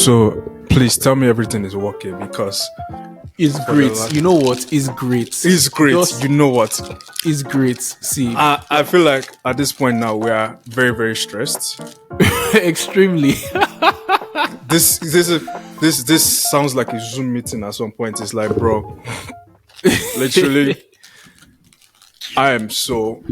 So please tell me everything is working because It's great. You know what? It's great. it's great. You know what? It's great. See, I feel like at this point now we are very very stressed. extremely. This sounds like a Zoom meeting at some point. It's like, bro, literally, I am so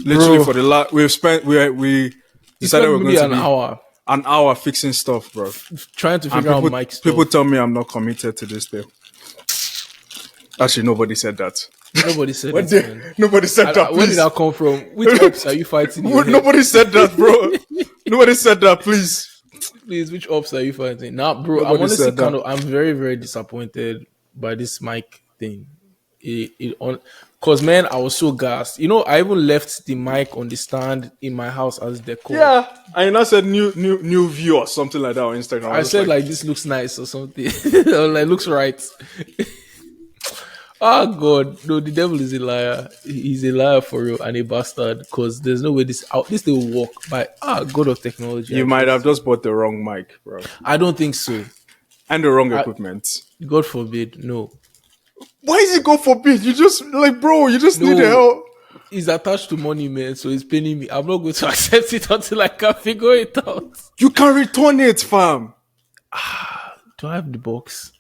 literally Bro. for the last we decided we're going to be an hour fixing stuff, bro. Trying to figure out mic stuff. People tell me I'm not committed to this thing. Actually, nobody said that. Nobody said that. Nobody said that. Where did that come from? Which ops are you fighting? Nobody said that, bro. Nobody said that. Please, which ops are you fighting? Nah, bro. I'm honestly I'm very, very disappointed by this mic thing. Because man, I was so gassed. You know, I even left the mic on the stand in my house as decor. Yeah, I now said new view or something like that on Instagram. I said like this looks nice or something. Like looks right. Oh God, no, the devil is a liar. He's a liar for real and a bastard. Because there's no way this thing will work. By God of technology. You might have just bought the wrong mic, bro. I don't think so. And the wrong equipment. God forbid, no. Why is it God forbid? You just bro, you just need the help. It's attached to money, man, so it's paying me. I'm not going to accept it until I can figure it out. You can return it, fam. Do I have the box?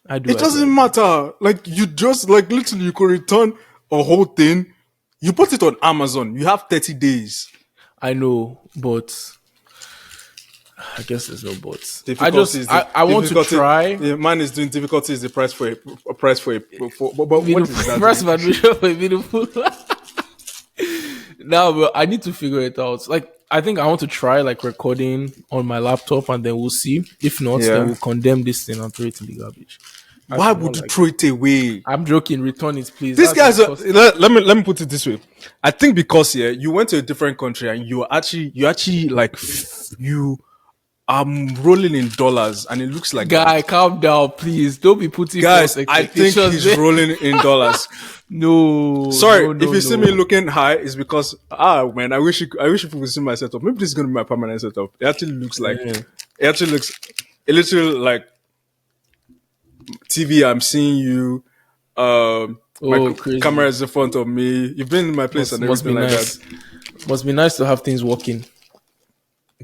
I do. It doesn't matter. Like you just literally you could return a whole thing. You put it on Amazon. You have 30 days. I know, but I guess there's no buts. I want to try. The man is doing difficulty is the price for a price for but what is that? Price of admission for a beautiful. Now, but I need to figure it out. Like, I think I want to try recording on my laptop, and then we'll see. If not, then we'll condemn this thing and throw it in the garbage. Why would you throw it away? I'm joking. Return it, please. This guy's let me put it this way. I think because you went to a different country and you actually rolling in dollars, and it looks like guy, calm down, please. Don't be putting guys. I think he's rolling in dollars. No, sorry. If you see me looking high, it's because man, I wish you could see my setup. Maybe this is gonna be my permanent setup. It actually looks like it literally like TV. I'm seeing you. My camera is in front of me. You've been in my place and everything like that. Must be nice to have things working.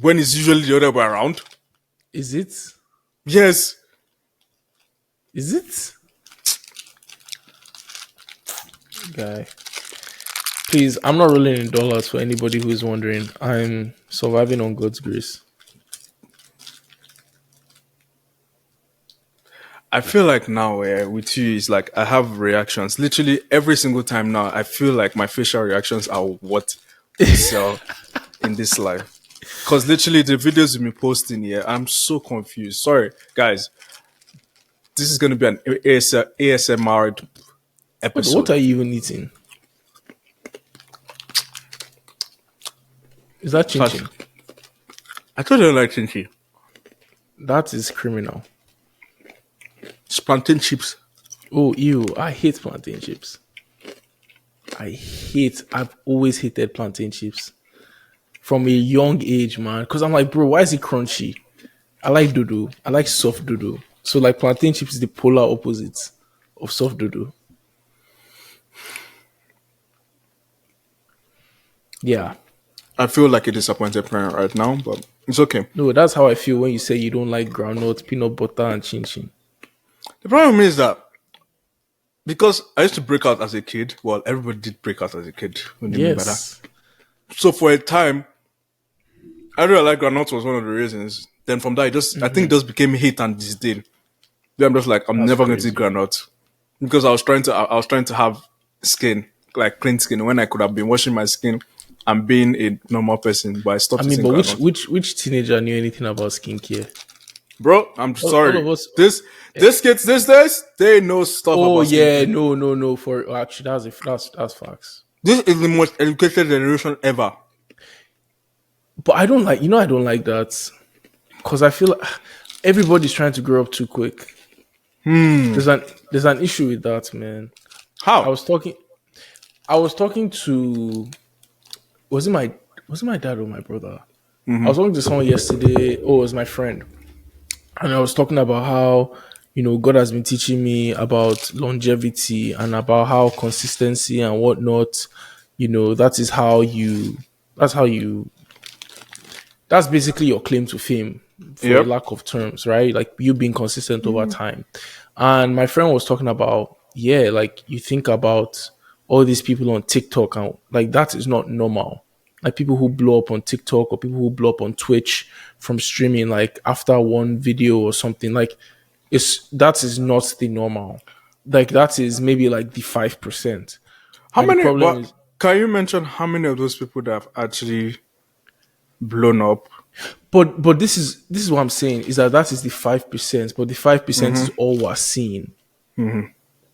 When it's usually the other way around. Is it? Yes. Is it? Guy. Please, I'm not rolling in dollars for anybody who is wondering. I'm surviving on God's grace. I feel like now with you is like I have reactions. Literally every single time now, I feel like my facial reactions are what we sell in this life. Because literally the videos you've been posting here, I'm so confused. Sorry, guys. This is going to be an ASMR episode. What are you even eating? Is that chin chin? I told you I like chin chin. That is criminal. It's plantain chips. Oh, ew. I hate plantain chips. I've always hated plantain chips. From a young age, man. Because I'm like, bro, why is it crunchy? I like dodo. I like soft dodo. So like plantain chips is the polar opposite of soft dodo. Yeah. I feel like a disappointed parent right now, but it's okay. No, that's how I feel when you say you don't like groundnut, peanut butter, and chin chin. The problem is that because I used to break out as a kid, well, everybody did break out as a kid. Yes. So for a time, I really like groundnut was one of the reasons. Then from that, I think it just became hate and disdain. Then I'm just like, I'm never going to eat groundnut because I was trying to have skin, like clean skin, when I could have been washing my skin and being a normal person. But I stopped. I mean, but which teenager knew anything about skincare? Bro, I'm sorry. This kids these days, they know stuff. Oh about yeah, skincare. No. For actually, that's facts. This is the most educated generation ever. But I don't like that because I feel like everybody's trying to grow up too quick. There's an issue with that, man. How? I was talking to was it my dad or my brother? I was talking to someone yesterday. Oh, it was my friend. and I was talking about how God has been teaching me about longevity and about how consistency and whatnot. That is how you. That's how you. That's basically your claim to fame, for a Yep. lack of terms, right? Like you being consistent over time. And my friend was talking about, yeah, like you think about all these people on TikTok, and like that is not normal. Like people who blow up on TikTok or people who blow up on Twitch from streaming, like after one video or something, like that is not the normal. Like that is maybe like the 5%. How And the many? problem But is, can you mention how many of those people that have actually blown up? but this is what I'm saying, is that is the 5%, but the 5% is all we're seeing,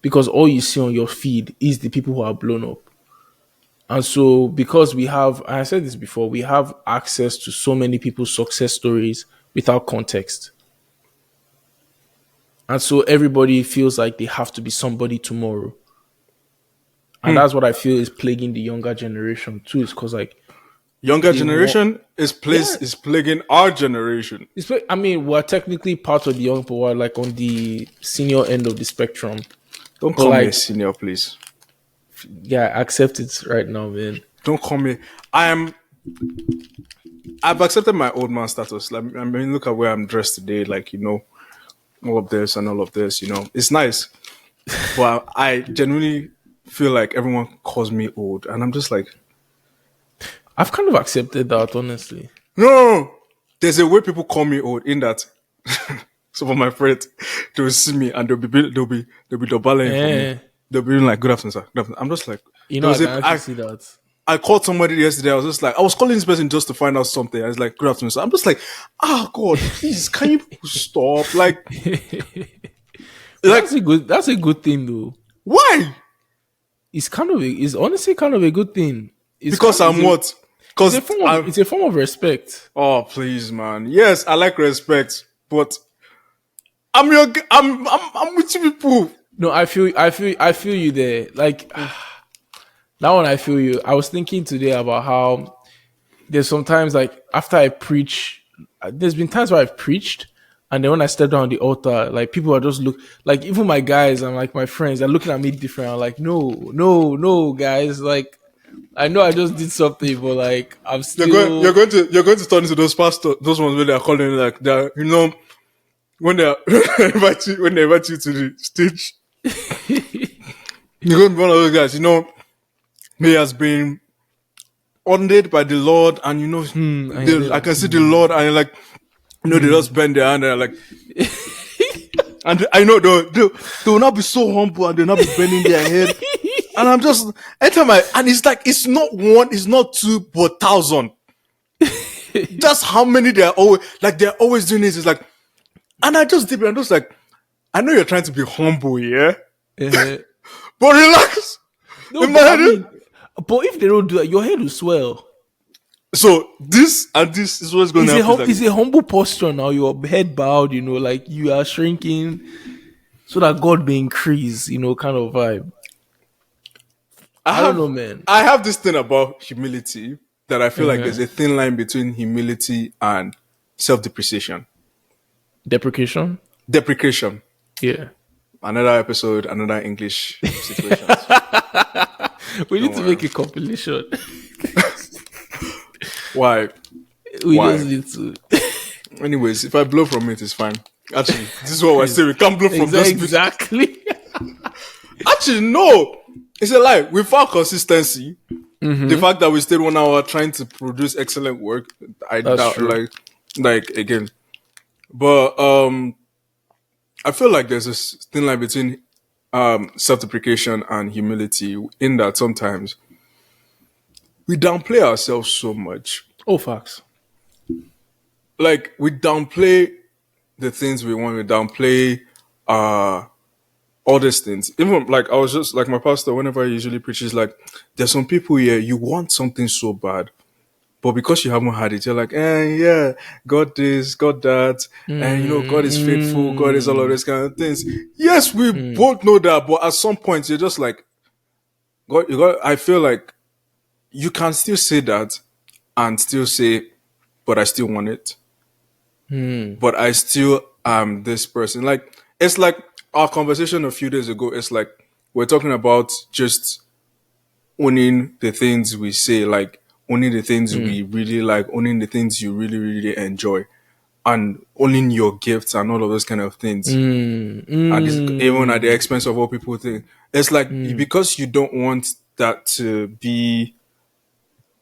because all you see on your feed is the people who are blown up. And so, because we have, and I said this before, we have access to so many people's success stories without context. And so everybody feels like they have to be somebody tomorrow. And that's what I feel is plaguing the younger generation too. Is because like Younger they want, generation yeah. is plaguing our generation. I mean, we're technically part of the young people, we're like on the senior end of the spectrum. Don't But call me a like, senior, please. yeah, accept it right now, man. Don't call me. I am. I've accepted my old man status. Like, I mean, look at where I'm dressed today. Like, all of this and all of this. It's nice, but I genuinely feel like everyone calls me old, and I'm just like, I've kind of accepted that, honestly. no. There's a way people call me old in that. Some of my friends, they will see me and they'll be doubling for me. Eh, They'll be like, "Good afternoon, sir." Good afternoon. I'm just like, there I was can a actually see that. I called somebody yesterday. I was just like, I was calling this person just to find out something. I was like, "Good afternoon, sir." I'm just like, "Oh God, please, can you stop?" But Like that's a good thing though. why? It's honestly kind of a good thing. Because I'm what? It's a Because form of I'm. it's a form of respect. Oh please, man. Yes, I like respect, but I'm your. I'm with you people. No, I feel you there. Like that one, I feel you. I was thinking today about how there's sometimes like after I preach, there's been times where I've preached, and then when I step down on the altar, like people are just like even my guys and like my friends are looking at me different. I'm like, no, no, no, guys. Like I know I just did something, but like I'm You're going. You're still. going to. You're going to turn into those pastors. Those ones where they are calling like they're. When they when they invite you to the stage, you're going to be one of those guys. He has been ordained by the Lord, and And you're there I like, can see the Lord, and you're like, they just bend their hand and they're like, and I know they will not be so humble and they'll not be bending their head. And I'm just, anytime and it's like, it's not one, it's not two, but 1,000. That's how many they're always doing this. It's like, and I just dip it, I'm just like, I know you're trying to be humble, yeah? uh, But relax. no, In my but I head, mean, but if they don't do that, your head will swell. so this and this is what's going to happen. It's a humble posture now. Your head bowed, like you are shrinking, so that God may increase, kind of vibe. I don't know, man. I have this thing about humility that I feel like there's Uh-huh. a thin line between humility and self-depreciation. Deprecation. Deprecation. Yeah, Another episode, another English situations. we need Don't to worry. make a compilation. Why? We Why? just need to. Anyways, if I blow from it, it's fine. Actually, this is what we're saying. We can't blow from those people. Exactly. Actually, no. It's a lie. We found consistency. The fact that we stayed 1 hour trying to produce excellent work, I That's doubt, true. like again. But I feel like there's a thin line between self-deprecation and humility in that sometimes we downplay ourselves so much. Oh, facts. Like we downplay the things we want. We downplay all these things. Even like I was just like my pastor, whenever he usually preaches, like there's some people here, you want something so bad, but because you haven't had it, you're like, yeah, God this, God that, and God is faithful, God is all of Mm, these kind of things. Yes, we both know that, but at some point you're just like, God, I feel like you can still say that and still say, but I still want it. But I still this person. Like it's like our conversation a few days ago. It's like we're talking about just owning the things we say, like owning the things Mm, we really like, owning the things you really, really enjoy, and owning your gifts and all of those kind of things. mm, And it's even at the mm, expense of what people think. It's like mm, because you don't want that to be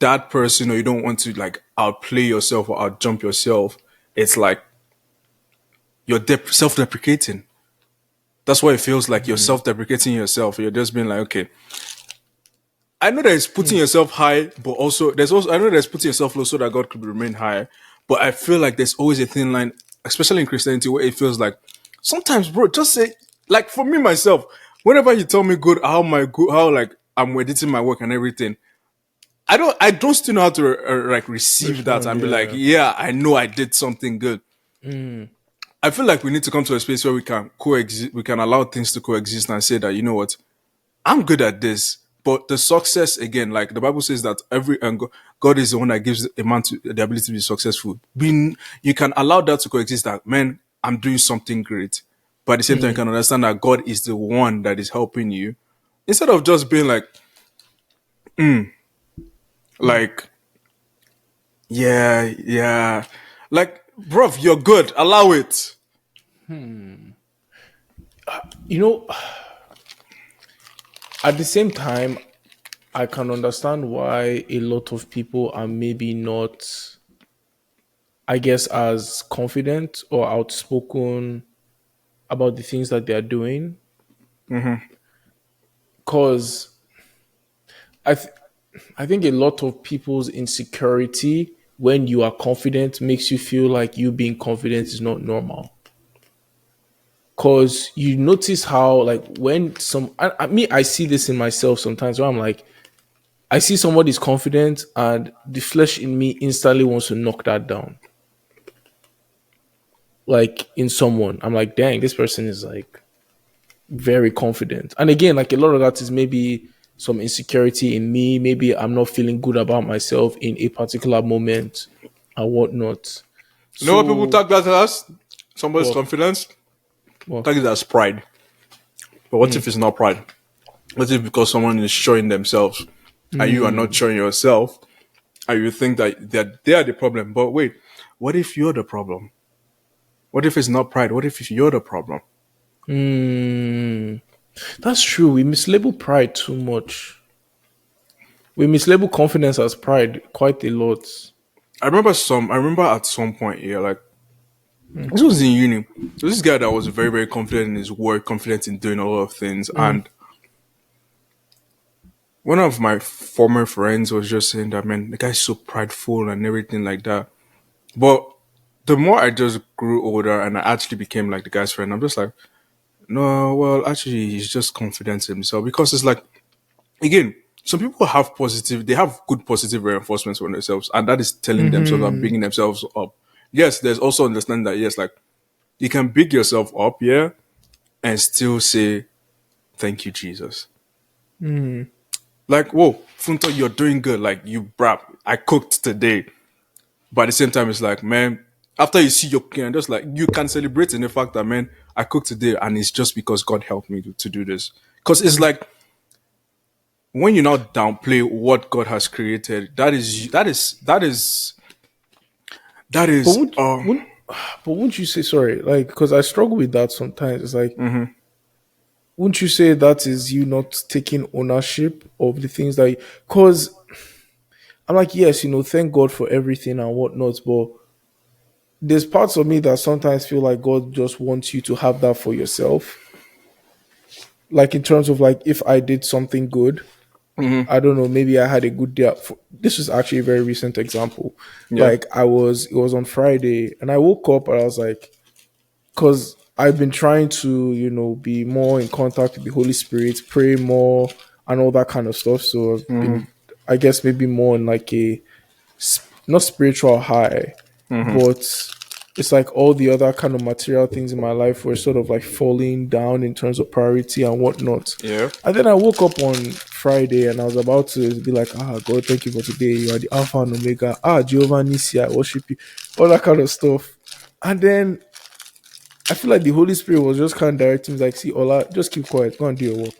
that person, or you don't want to like outplay yourself or outjump yourself. It's like you're self-deprecating. That's what it feels like. You're mm, self-deprecating yourself. You're just being like, okay, I know there's putting yourself high, but also I know there's putting yourself low so that God could remain high. But I feel like there's always a thin line, especially in Christianity, where it feels like sometimes, bro, just say like for me myself, whenever you tell me how like I'm editing my work and everything, I don't still know how to like receive that respond, and be like, yeah. yeah, I know I did something good. Mm, I feel like we need to come to a space where we can coexist, we can allow things to coexist and say that, you know what, I'm good at this. But the success again, like the Bible says that God is the one that gives a man the ability to be successful. Being you can allow that to coexist. That man, I'm doing something great, but at the same time, you mm, can understand that God is the one that is helping you, instead of just being mm. like yeah, yeah, like bruv, you're good. Allow it. You know, at the same time, I can understand why a lot of people are maybe not, I guess, as confident or outspoken about the things that they are doing. Because I, th- I think a lot of people's insecurity when you are confident makes you feel like you being confident is not normal. Because you notice how, like, when I see this in myself sometimes where I'm like, I see somebody's confident and the flesh in me instantly wants to knock that down. Like in someone, I'm like, dang, this person is like very confident. And again, like a lot of that is maybe some insecurity in me. Maybe I'm not feeling good about myself in a particular moment and whatnot. You know what people So, talk that as? Somebody's well, confidence. well, Take it as pride. But what if it's not pride? What if because someone is showing themselves and you are not showing yourself, and you think that they are the problem? But wait, what if you're the problem? What if it's not pride? What if you're the problem? mm, that's true. We mislabel pride too much. We mislabel confidence as pride quite a lot. I remember at some point, yeah, like this was in uni. So this guy that was very, very confident in his work, confident in doing a lot of things. Mm, And one of my former friends was just saying that, man, the guy's so prideful and everything like that. But the more I just grew older and I actually became like the guy's friend, I'm just like, no, well, actually, he's just confident in himself. Because it's like, again, some people they have good positive reinforcements for themselves, and that is telling themselves and hmm bigging themselves up. Yes, there's also understanding that, yes, like, you can big yourself up, yeah, and still say, thank you, Jesus. Like, whoa, Funto, you're doing good. Like, you brap, I cooked today. But at the same time, it's like, man, after you see your cooking, just like you can celebrate in the fact that, man, I cooked today, and it's just because God helped me to do this. Because it's like when you now downplay what God has created, that But is wouldn't you say sorry? Like, because I struggle with that sometimes. It's like, wouldn't you say that is you not taking ownership of the things that? Because I'm like, yes, thank God for everything and whatnot, but there's parts of me that sometimes feel like God just wants you to have that for yourself. Like in terms of like, if I did something good, I don't know, maybe I had a good day. This was actually a very recent example. yeah. Like it was on Friday, and I woke up and I was like, because I've been trying to, be more in contact with the Holy Spirit, pray more, and all that kind of stuff. So I've been, I guess, maybe more in like not spiritual high, but it's like all the other kind of material things in my life were sort of like falling down in terms of priority and whatnot. Yeah. And then I woke up on Friday and I was about to be like, God, thank you for today. You are the Alpha and Omega. Jehovah Nisi, I worship you. All that kind of stuff. And then I feel like the Holy Spirit was just kind of directing me like, see, Ola, just keep quiet, go and do your work.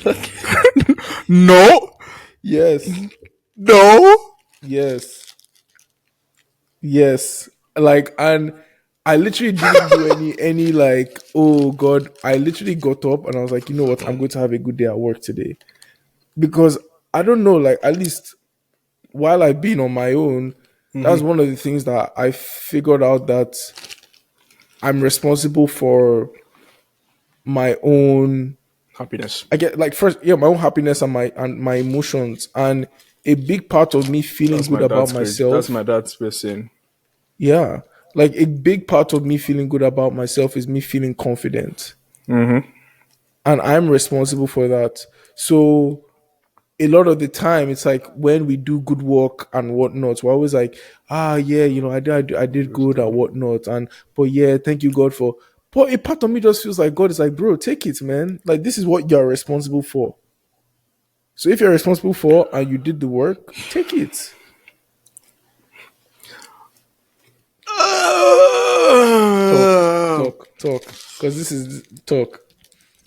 Like, No, yes, no. yes, yes. Like, and I literally didn't do any like, oh God. I literally got up and I was like, you know what, I'm going to have a good day at work today. Because I don't know, like at least while I've been on my own, that's one of the things that I figured out, that I'm responsible for my own, Happiness. I get like first, yeah, my own happiness and my emotions. And a big part of me feeling That's good my about dad's crazy. That's my myself, dad's way of saying. yeah. Like a big part of me feeling good about myself is me feeling confident. And I'm responsible for that. So a lot of the time it's like when we do good work and whatnot, we're always like, ah, yeah, I did good and whatnot, and but yeah, thank you God for. But a part of me just feels like God is like, bro, take it, man. Like this is what you're responsible for. So if you're responsible for and you did the work, take it. Talk, talk. Because this is talk,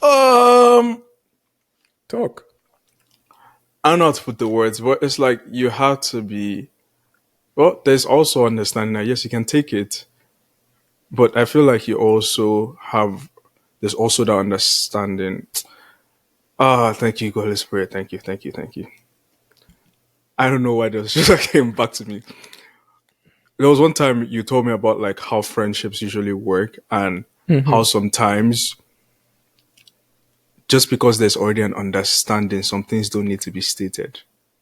Um, talk. I don't know how to put the words, but it's like you have to be. Well, there's also understanding that yes, you can take it, but I feel like you also have. There's also the understanding. Ah, thank you, Holy Spirit. Thank you, thank you, thank you. I don't know why this just came back to me. There was one time you told me about like how friendships usually work and how sometimes just because there's already an understanding, some things don't need to be stated.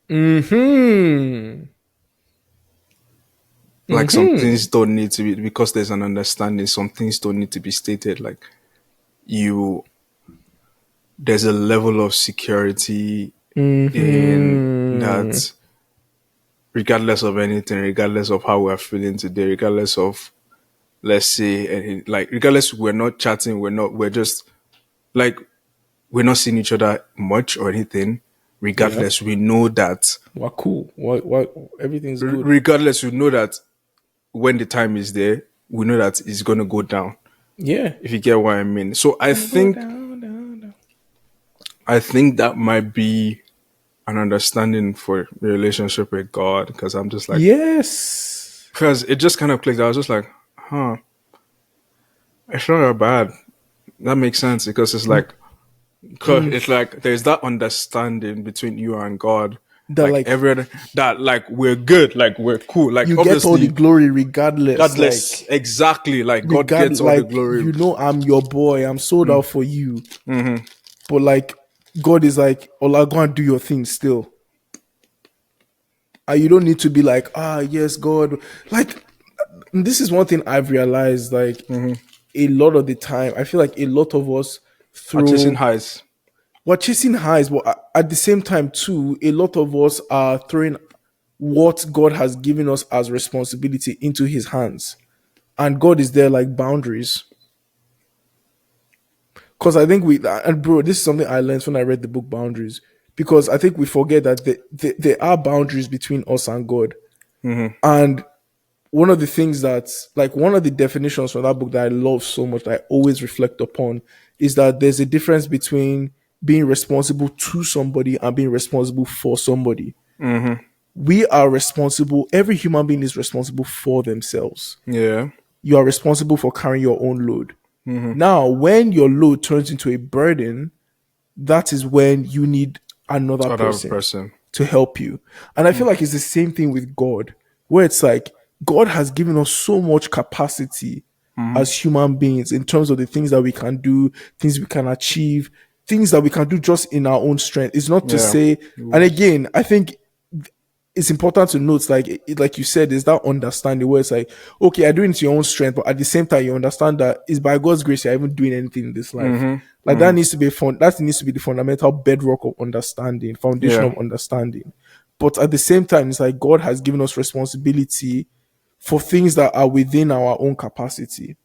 Hmm. Like some Hmm. things don't need to be because there's an understanding, some things don't need to be stated. Like you there's a level of security in Hmm. that regardless of anything, regardless of how we're feeling today, regardless of let's say like regardless we're not chatting, we're just like we're not seeing each other much or anything. Yeah. Regardless, we know that What cool. What everything's good. regardless, we know that when the time is there, we know that it's gonna go down. Yeah. If you get what I mean. So Gonna go down, down, down. I think that might be an understanding for the relationship with God because I'm just like Yes. because it just kind of clicked. I was just like, huh, it's not that bad. That makes sense because it's like cause Mm, it's like there's that understanding between you and God. that Like like every that like we're good, like we're cool. Like you get all the obviously glory regardless. godless, Like exactly. Like God regard gets all the like glory. you know I'm your boy. I'm sold out for you. But like God is like, Ola, go and do your thing still. And you don't need to be like, ah, yes, God. Like this is one thing I've realized. Like a lot of the time, I feel like a lot of us Are chasing throw highs. we're chasing highs, but at the same time, too, a lot of us are throwing what God has given us as responsibility into His hands, and God is there like boundaries. Because I think and bro, this is something I learned when I read the book Boundaries. Because I think we forget that there are boundaries between us and God, and one of the things like one of the definitions from that book that I love so much that I always reflect upon is that there's a difference between being responsible to somebody and being responsible for somebody. We are responsible, every human being is responsible for themselves. Yeah. You are responsible for carrying your own load. Now, when your load turns into a burden, that is when you need another Other person person. to help you. And I feel like it's the same thing with God, where it's like God has given us so much capacity as human beings in terms of the things that we can do, things we can achieve, things that we can do just in our own strength. It's not to Yeah. say, and again, I think it's important to note, like like you said, is that understanding where it's like, okay, I do it into your own strength, but at the same time, you understand that it's by God's grace you're even doing anything in this life. Like that needs to be fun. That needs to be the fundamental bedrock of understanding, foundation Yeah. of understanding. But at the same time, it's like God has given us responsibility for things that are within our own capacity.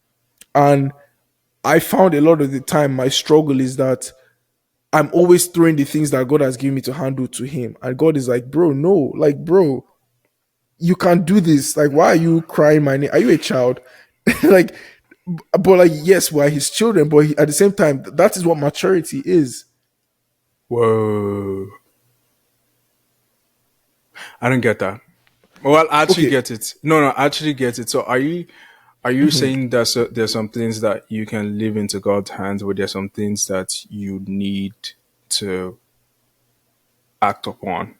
And I found a lot of the time my struggle is that I'm always throwing the things that God has given me to handle to Him, and God is like, bro, no, like, bro, you can't do this. Like, why are you crying my name? Are you a child? Like, but like, yes, we're his children, but at the same time, that is what maturity is. Whoa. I don't get that. Well, I actually Okay. get it. No, no, I actually get it. So are you saying that there's some things that you can leave into God's hands, but there's some things that you need to act upon?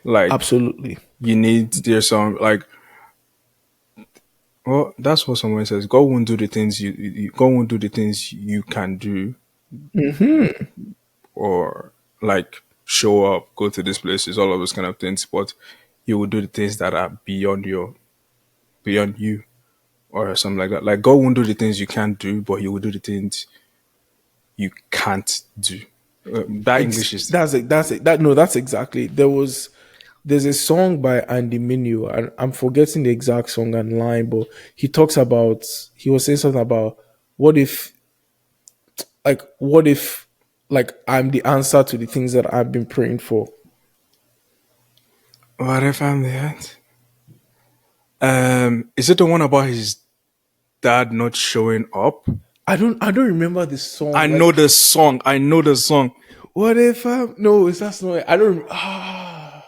Like Absolutely. you need there's some like well, that's what someone says. God won't do the things God won't do the things you can do Hmm. or like show up, go to these places, all of those kind of things. But He will do the things that are beyond you or something like that. Like God won't do the things you can't do, but He will do the things you can't do. That English is That's it. That no, that's exactly. There's a song by Andy Mineo, and I'm forgetting the exact song and line, but he was saying something about what if what if like I'm the answer to the things that I've been praying for. what if I'm the end? Is it the one about his dad not showing up? I don't remember the I song. know Like, the song. I know the song. what if I'm no, it's that's not I don't ah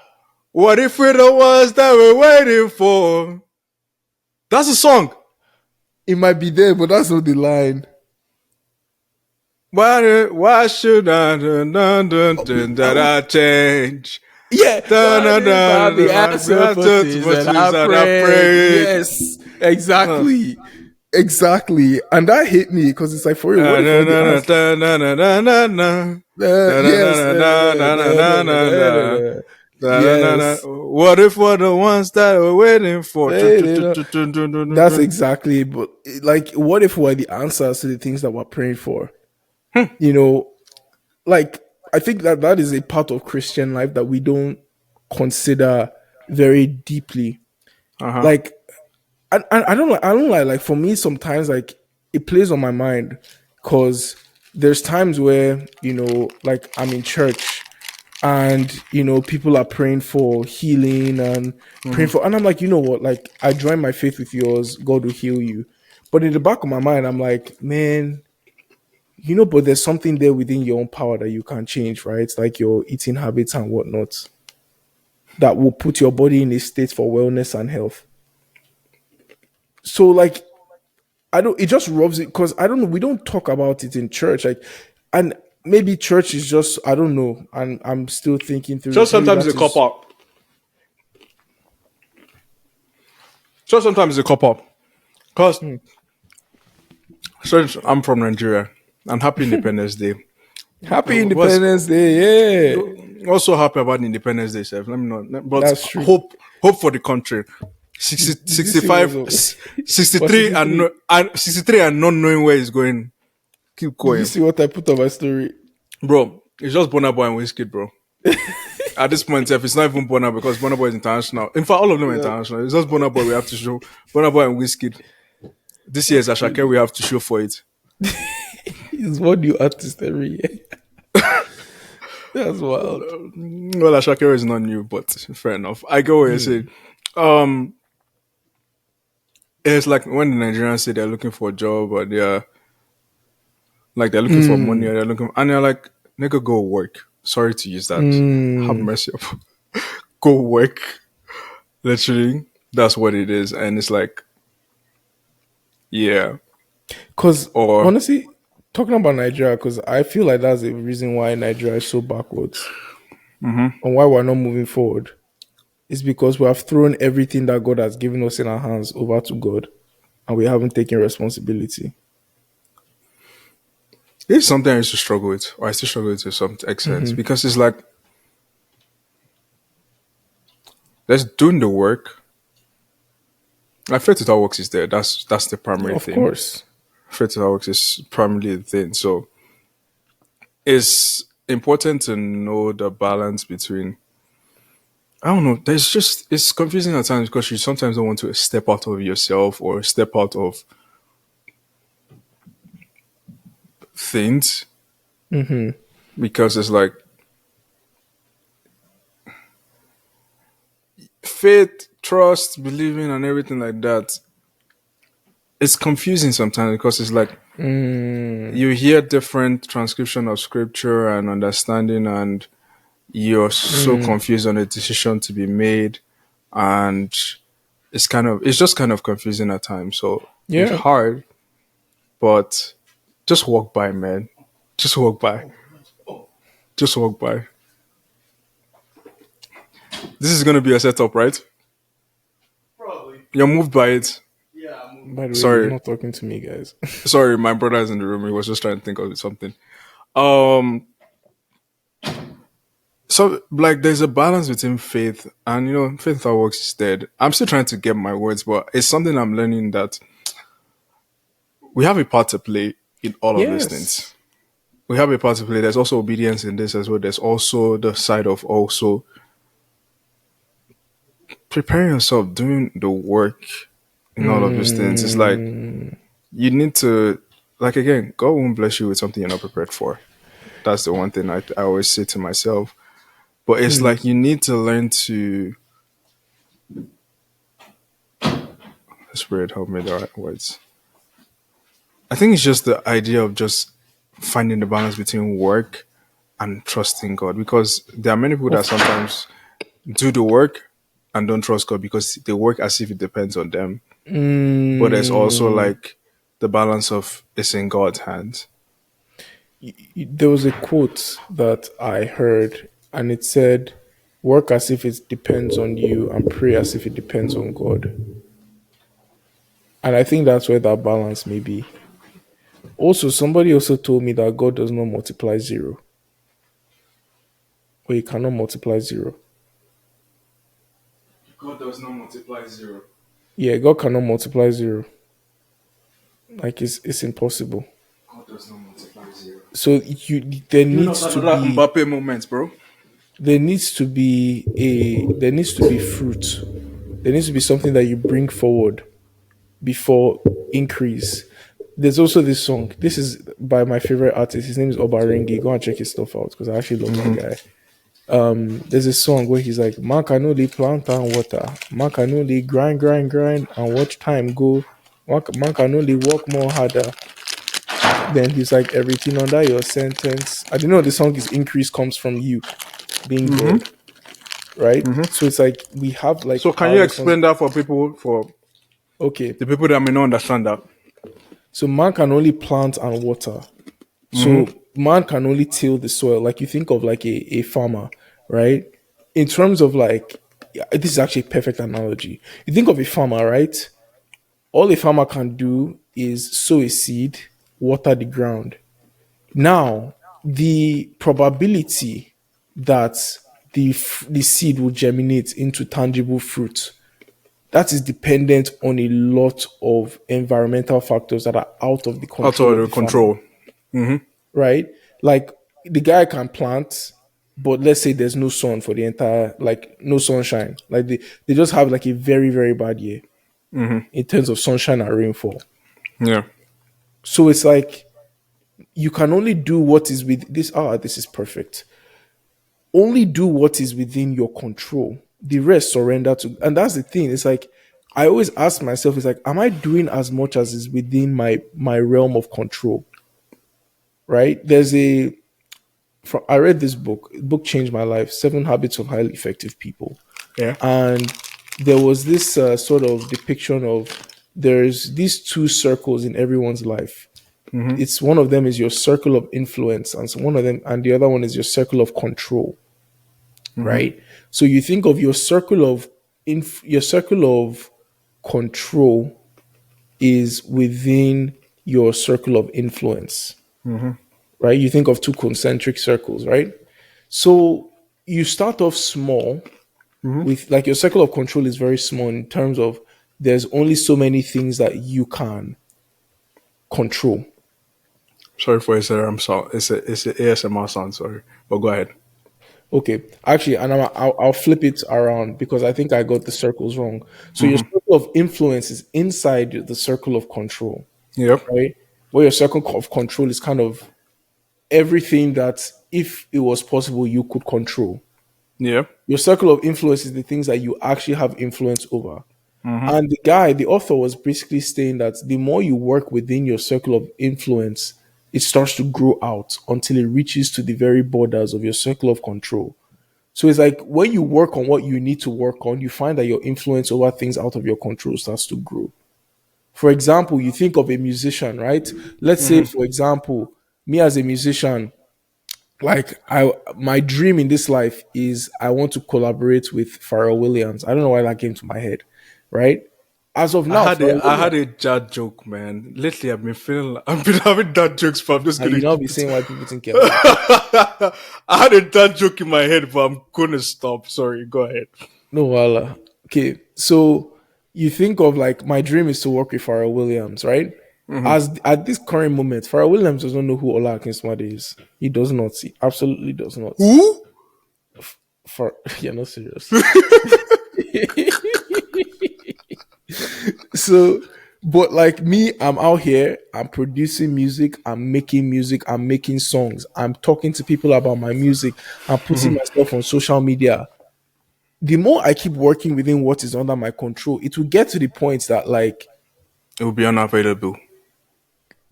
What if we're the ones that we're waiting for? That's the song. it might be there, but that's not the line. Why should that I change? Yeah, Dun, what dun, if I'm dun, the dun, answer dun, for dun, too things much that things I that I prayed? prayed. Yes, Uh, exactly. Exactly. And that hit me because it's like, for real, what if we're the answer? dun, dun, dun, dun, dun, dun. Dun, dun, Yes. dun, dun, dun, dun, dun, dun, dun. Dun, dun, dun. Yes. What if we're the ones that we're waiting for? That's exactly, but like, what if we're the answers to the things that we're praying for? You know, like, I think that that is a part of Christian life that we don't consider very deeply. Uh-huh. Like, I don't like for me sometimes like it plays on my mind because there's times where like I'm in church and people are praying for healing and praying for and I'm like, you know what, like I join my faith with yours, God will heal you. But in the back of my mind I'm like, man, but there's something there within your own power that you can change, right? It's like your eating habits and whatnot that will put your body in a state for wellness and health. So like I don't. It just rubs it because I don't know. We don't talk about it in church, like, and maybe church is just I don't know. And I'm still thinking through Just this. Maybe sometimes that it's a cop is up. Just sometimes it's a cop up. Because so I'm from Nigeria and happy Independence Day. Happy Was Independence Day. Yeah, also happy about Independence Day, Chef. Let me know. But that's true. hope for the country. 60, Did you see what's 65, up? For 63 63, and 63 and not knowing where it's going. Keep did you going. see what I put on my story? Bro, it's just Burna Boy and Whiskey, bro. At this point, if it's not even Burna because Burna Boy is international. In fact, all of them are Yeah, international. It's just Burna Boy we have to show. Burna Boy and Whiskey. This year is that's Ashake crazy. we have to show for it. He's one new artist every year. That's wild. Well, Ashake is not new, but fair enough. I go where you say. Um, it's like when the Nigerians say they're looking for a job or they're looking for money or they're looking and they're like, nigga, go work. Sorry to use that. Have Mm. mercy upon. Go work. Literally, that's what it is, and it's like, yeah, Because or honestly, talking about Nigeria, because I feel like that's the reason why Nigeria is so backwards and why we're not moving forward. Is because we have thrown everything that God has given us in our hands over to God and we haven't taken responsibility. it's something I used to struggle with, or I still struggle with to some extent, because it's like, let's doing the work. Like faith without works is there. That's the primary Of thing. course. Faith without works is primarily the thing. So it's important to know the balance between. I don't know. There's just it's confusing at times because you sometimes don't want to step out of yourself or step out of things because it's like faith trust, believing, and everything like that, it's confusing sometimes because it's like Mm, you hear different transcription of scripture and understanding, and you're so mm, confused on a decision to be made, and it's just kind of confusing at times. So it's yeah. hard, but just walk by, man. Just walk by. Just walk by. This is gonna be a setup, right? You're moved by it. By the way, you're Sorry, not talking to me, guys. sorry. My brother is in the room. He was just trying to think of something. Um, so like, there's a balance between faith and faith that works is dead. I'm still trying to get my words, but it's something I'm learning that we have a part to play in all of these things. Yes. We have a part to play. There's also obedience in this as well. There's also the side of also preparing yourself, doing the work in all of these things. It's like Mm, you need to, like, again, God won't bless you with something you're not prepared for. That's the one thing I always say to myself. But it's mm. like you need to learn to, Spirit, help me the right words. I think it's just the idea of just finding the balance between work and trusting God, because there are many people that Of, sometimes do the work and don't trust God because they work as if it depends on them. But there's also mm, like the balance of it's in God's hands. there was a quote that I heard, and it said, "Work as if it depends on you, and pray as if it depends on God." And I think that's where that balance may be. Also, somebody also told me that God does not multiply zero, or He cannot multiply zero. God does not multiply zero. Yeah, God cannot multiply zero. Like it's impossible. God does not multiply zero. So there Giving us needs to another be Mbappe moment, bro. there needs to be fruit. There needs to be something that you bring forward before increase. There's also this song. This is by my favorite artist. His name is Reengy. Go and check his stuff out because I actually love that guy. There's a song where he's like, "Man can only plant and water. Man can only grind, grind, grind, and watch time go. Man can only work more harder." Then he's like, "Everything under your sentence." I don't know. The song is increase comes from you being God, right? So it's like we have like So can our you response. explain that for people, for Okay, the people that may not understand that? so man can only plant and water. So man can only till the soil. Like you think of like a farmer, right? In terms of like, yeah, this is actually a perfect analogy. You think of a farmer, right? All a farmer can do is sow a seed, water the ground. Now, the probability that the seed will germinate into tangible fruit, that is dependent on a lot of environmental factors that are out of the Out control of of the the farmer, control. right? Like the guy can plant, but let's say there's no sun for the entire, like no sunshine. Like they just have like a very, very bad year in terms of sunshine and rainfall. Yeah. So it's like you can only do what is with this. Ah, this is perfect. Only do what is within your control. The rest surrender to. And that's the thing. It's like I always ask myself, it's like, am I doing as much as is within my realm of control? Right? I read this book. The book changed my life. 7 Habits of Highly Effective People. Yeah. And there was this sort of depiction of there's these two circles in everyone's life. It's one of them is your circle of influence, and so one of them, and the other one is your circle of control, right? So you think of your circle of control is within your circle of influence, right? You think of two concentric circles, right? So you start off small with like your circle of control is very small in terms of there's only so many things that you can control. Sorry for it's a sound. It's a ASMR sound. Sorry, but go ahead. Okay, actually, and I'll flip it around because I think I got the circles wrong. So your circle of influence is inside the circle of control, Yep. right? Where your circle of control is kind of everything that if it was possible you could control. Yeah. Your circle of influence is the things that you actually have influence over. Mm-hmm. And the guy, the author, was basically saying that the more you work within your circle of influence, it starts to grow out until it reaches to the very borders of your circle of control. So it's like when you work on what you need to work on, you find that your influence over things out of your control starts to grow. For example, you think of a musician, right? Let's say, Mm-hmm. for example, me as a musician, like I my dream in this life is I want to collaborate with Pharrell Williams. I don't know why that came to my head, right? As of now, Pharrell I Williams, had a dad joke, man. Lately, I've been feeling I've been having dad jokes, but I'm just and gonna you now keep be it. saying why people think you're weird. I had a dad joke in my head, but I'm gonna stop. Sorry, go ahead. No, well, okay. So you think of like my dream is to work with Pharrell Williams, right? Mm-hmm. As at this current moment, Pharrell Williams doesn't know who Ola Akinsmade is. He does not. He absolutely does not. Who? For you're not serious. So, but like me, I'm out here, I'm producing music, I'm making songs, I'm talking to people about my music, I'm putting myself on social media. The more I keep working within what is under my control, it will get to the point that like It will be unavailable.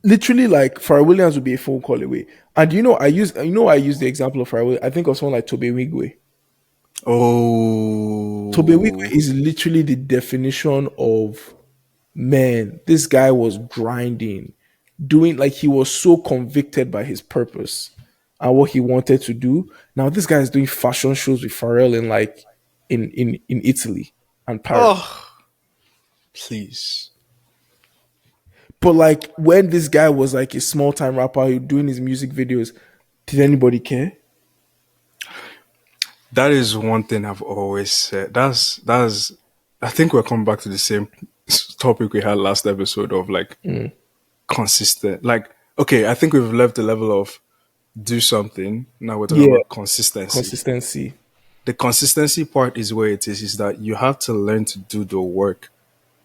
literally like Pharrell Williams will be a phone call away. And I use the example of Pharrell Williams. I think of someone like Tobe Nwigwe. Tobe Nwigwe Oh, is literally the definition of man, this guy was grinding, doing like he was so convicted by his purpose and what he wanted to do. Now this guy is doing fashion shows with Pharrell in like in Italy and Paris. oh, please. But like when this guy was like a small time rapper doing his music videos, did anybody care? That is one thing I've always said. That's. I think we're coming back to the same topic we had last episode of like consistent. Like, okay, I think we've left the level of do something. Now we're talking Yeah, about consistency. consistency. The consistency part is where it is that you have to learn to do the work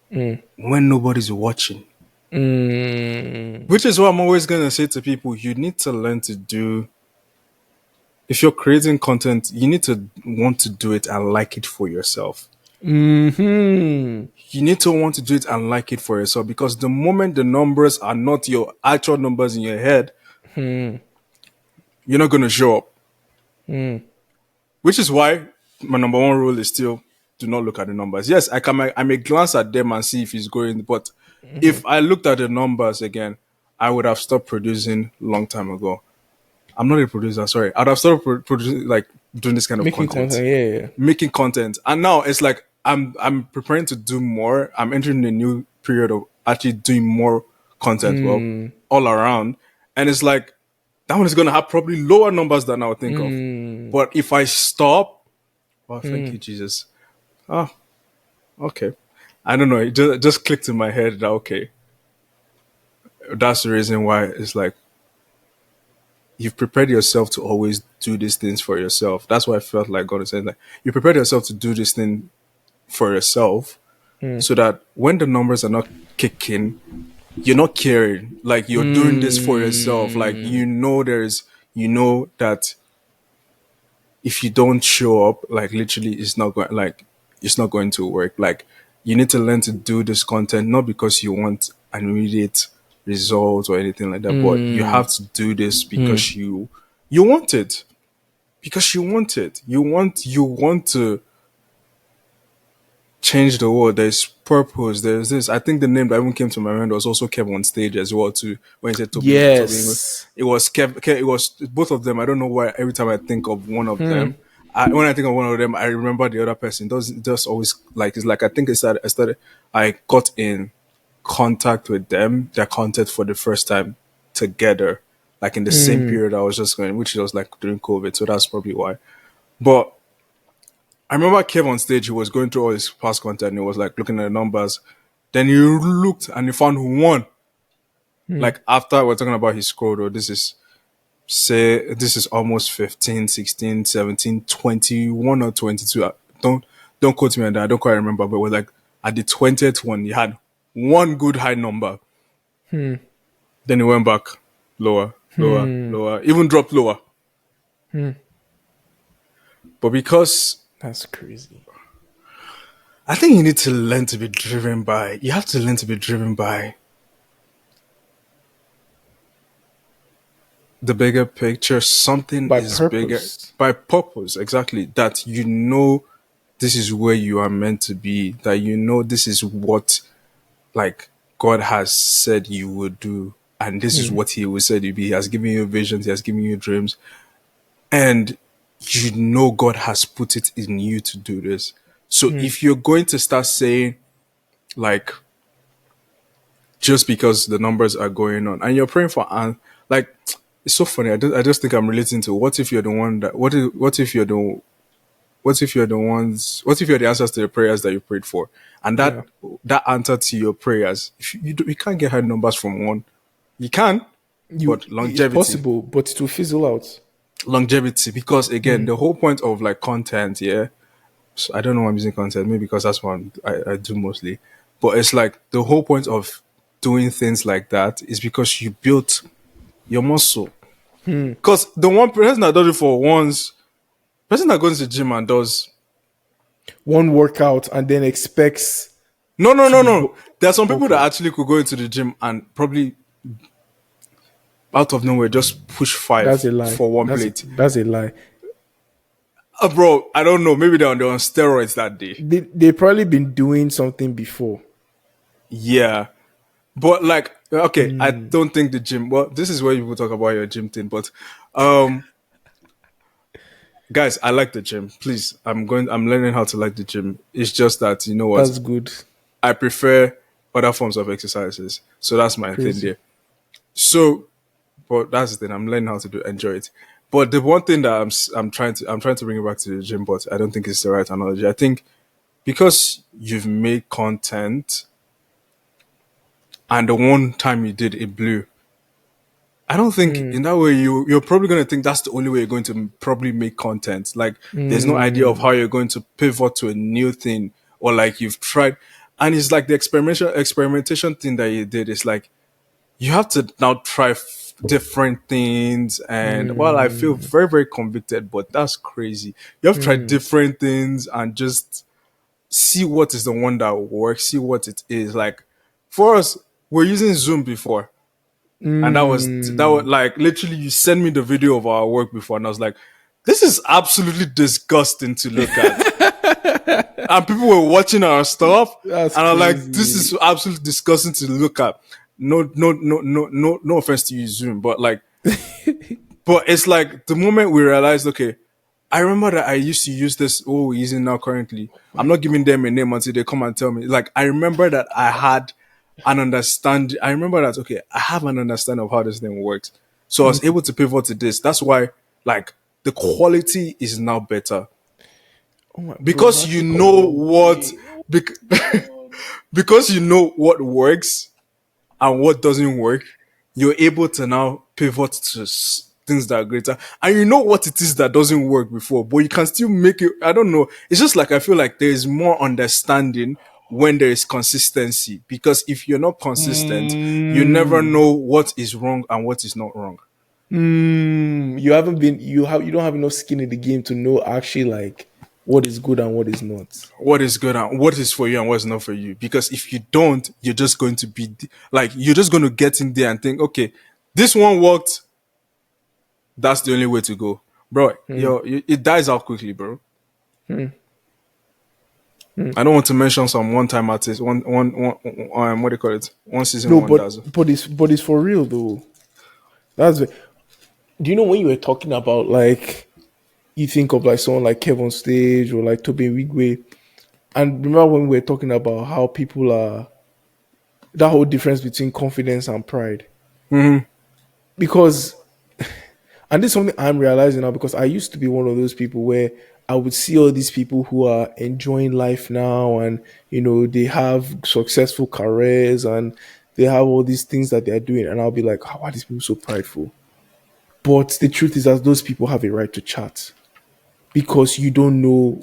when nobody's watching. Mm, Which is what I'm always gonna say to people, you need to learn to do if you're creating content, you need to want to do it and like it for yourself. hmm. You need to want to do it and like it for yourself because the moment the numbers are not your actual numbers in your head, you're not gonna show up. Which is why my number one rule is still do not look at the numbers. Yes, I may glance at them and see if it's going, but if I looked at the numbers again, I would have stopped producing long time ago. I'm not a producer, sorry. I'd have started producing like doing this kind of Making content, content, yeah, yeah. making content, and now it's like I'm preparing to do more. I'm entering a new period of actually doing more content, well, all around, and it's like that one is gonna have probably lower numbers than I would think of. But if I stop, oh, thank you, Jesus. Oh, okay. I don't know. It just clicked in my head that okay, that's the reason why it's like you've prepared yourself to always do these things for yourself. That's why I felt like God is saying like you prepared yourself to do this thing for yourself so that when the numbers are not kicking, you're not caring. Like you're doing this for yourself. Like you know that if you don't show up, like literally it's not going to work. Like you need to learn to do this content not because you want an immediate result or anything like that, but you have to do this because you want it. Because you want it. You want to change the world. There's purpose. There's this. I think the name that even came to my mind was also KevonStage as well too. When he said Tobe Nwigwe. Yes. It was It was both of them. I don't know why. Every time I think of one of them, when I think of one of them, I remember the other person. It doesn't just always like it's like I think I got in contact with them, their content for the first time together, like in the same period I was just going, which was like during COVID. So that's probably why. But I remember KevonStage, he was going through all his past content and he was like looking at the numbers. Then he looked and he found who won. Like after we're talking about his score though, this is almost 15, 16, 17, 21 or 22. Don't quote me on that. I don't quite remember, but it was like at the 20th one, he had one good high number. Then he went back lower, lower, lower, even dropped lower. But because That's crazy. I think you need to learn to be driven by, you have to learn to be driven by the bigger picture. Something By is bigger purpose. by purpose, exactly. That you know this is where you are meant to be, that you know this is what like God has said you would do, and this is what He will said you be. He has given you visions, He has given you dreams, and you know God has put it in you to do this. So if you're going to start saying like just because the numbers are going on and you're praying for like it's so funny. I just think I'm relating to what if you're the one that what if you're the what if you're the ones what if you're the answers to the prayers that you prayed for, and Yeah. that answer to your prayers, if you can't get high numbers from one, you can, but It's longevity, possible, but it will fizzle out. because again the whole point of like content, yeah. So I don't know why I'm using content, maybe because that's what I do mostly, but it's like the whole point of doing things like that is because you built your muscle. Because the one person that does it for once, person that goes to the gym and does One workout and then expects no no to no be no. There are some people that okay. actually could go into the gym and probably out of nowhere just push five That's a lie. for one That's plate. that's a lie. Bro, I don't know. Maybe they're on steroids that day. They probably been doing something before. Yeah. But like, okay, I don't think the gym. Well, this is where you talk about your gym thing. But, guys, I like the gym. Please, I'm learning how to like the gym. It's just that you know what, That's good. I prefer other forms of exercises. So that's my thing Crazy. there. So, but that's the thing. I'm learning how to enjoy it. But the one thing that I'm trying to bring it back to the gym, but I don't think it's the right analogy. I think because you've made content and the one time you did it blew, I don't think in that way you're probably going to think that's the only way you're going to probably make content. Like there's no idea of how you're going to pivot to a new thing, or like you've tried, and it's like the experimentation thing that you did. It's like you have to now try different things, and well, I feel very very convicted, but that's crazy. You have to try different things and just see what is the one that works, see what it is. Like for us, we're using Zoom before. And that was like literally you sent me the video of our work before, and I was like, this is absolutely disgusting to look at. And people were watching our stuff, That's and I'm like, this crazy. is absolutely disgusting to look at. No offense to you, Zoom, but like, but it's like the moment we realized, okay, I remember that I used to use this. Oh, we're using now currently. I'm not giving them a name until they come and tell me. Like I remember that I had an understand. I remember that okay, I have an understanding of how this thing works. So I was able to pivot to this. That's why like the quality is now better Oh my bro, because that you took us know a what way. Oh bec- God. because you know what works and what doesn't work, you're able to now pivot to things that are greater. And you know what it is that doesn't work before, but you can still make it. I don't know. It's just like I feel like there is more understanding when there is consistency. Because if you're not consistent, you never know what is wrong and what is not wrong. You haven't been you don't have enough skin in the game to know actually like what is good and what is not. What is good and what is for you and what's not for you. Because if you don't, you're just going to be like, you're just going to get in there and think, okay, this one worked. That's the only way to go, bro. It dies out quickly, bro. I don't want to mention some one-time artists. What do you call it? One season No, wonders. but it's for real though. That's do you know when you were talking about like you think of like someone like KevonStage or like Tobe Nwigwe, and remember when we were talking about how people are that whole difference between confidence and pride, because and this is something I'm realizing now because I used to be one of those people where I would see all these people who are enjoying life now and they have successful careers and they have all these things that they're doing, and I'll be like, how are these people so prideful? But the truth is that those people have a right to chat because you don't know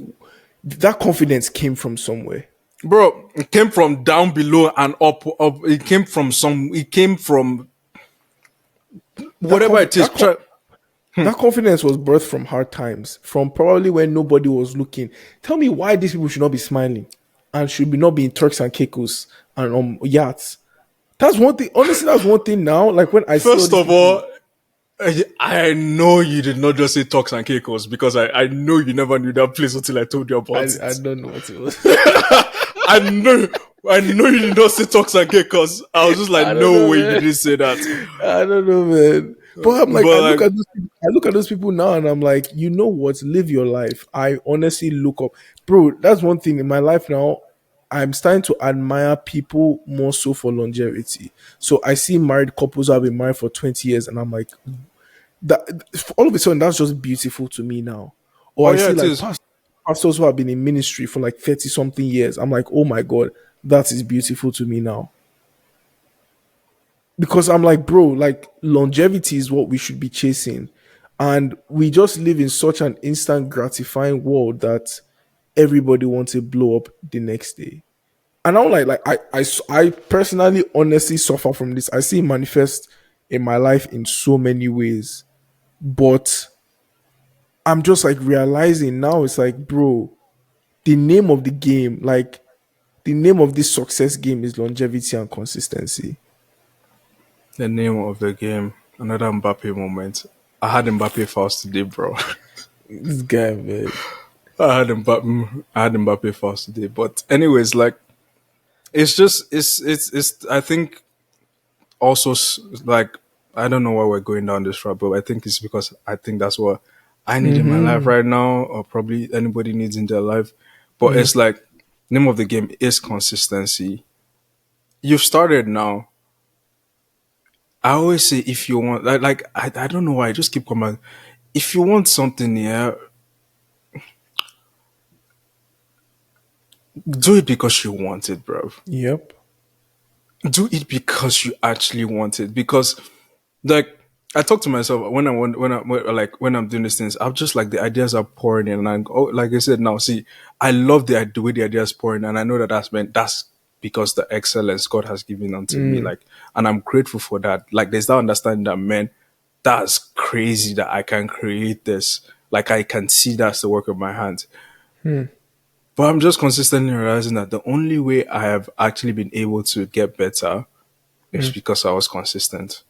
that confidence came from somewhere. Bro, it came from down below and up. It came from That whatever conf- it is. that con- That confidence was birthed from hard times, from probably when nobody was looking. Tell me why these people should not be smiling and should be not be in Turks and Caicos and yachts. That's one thing. Honestly, that's one thing now. Like when I see all First these of people, all, I know you did not just say Turks and Caicos because I know you never knew that place until I told you about I it. don't know what it was. I know I know you did not say Turks and Caicos. I was just like, I don't no know, way you man. didn't say that. I don't know, man. But I'm like, But like, I look at those people now, and I'm like, you know what? Live your life. I honestly look up, bro. That's one thing in my life now. I'm starting to admire people more so for longevity. So I see married couples who have been married for 20 years, and I'm like, that all of a sudden that's just beautiful to me now. Or oh I yeah, see it like is. pastors who have been in ministry for like 30 something years. I'm like, oh my god, that is beautiful to me now. Because I'm like, bro, like longevity is what we should be chasing. And we just live in such an instant gratifying world that everybody wants to blow up the next day. And I'm I personally honestly suffer from this. I see it manifest in my life in so many ways. But I'm just like realizing now it's like, bro, the name of the game, like the name of this success game is longevity and consistency. The name of the game. Another Mbappe moment. I had Mbappe fast today, bro. This guy, man. I had Mbappe fast today. But anyways, like it's just it's I think also like I don't know why we're going down this route, but I think it's because I think that's what I need in my life Mm-hmm. right now, or probably anybody needs in their life. But it's like name of the game is consistency. You've started now. I always say if you want I don't know why I just keep coming. If you want something, yeah, do it because you want it, bro. Yep. Do it because you actually want it. Because like I talk to myself when I'm doing these things, I'm just like the ideas are pouring in, and I oh, like I said now, see, I love the way the ideas pouring, and I know that that's because the excellence God has given unto me, Mm. like, and I'm grateful for that. Like, there's that understanding that man, that's crazy that I can create this, like I can see that's the work of my hands. Mm. But I'm just consistently realizing that the only way I have actually been able to get better is Mm. because I was consistent.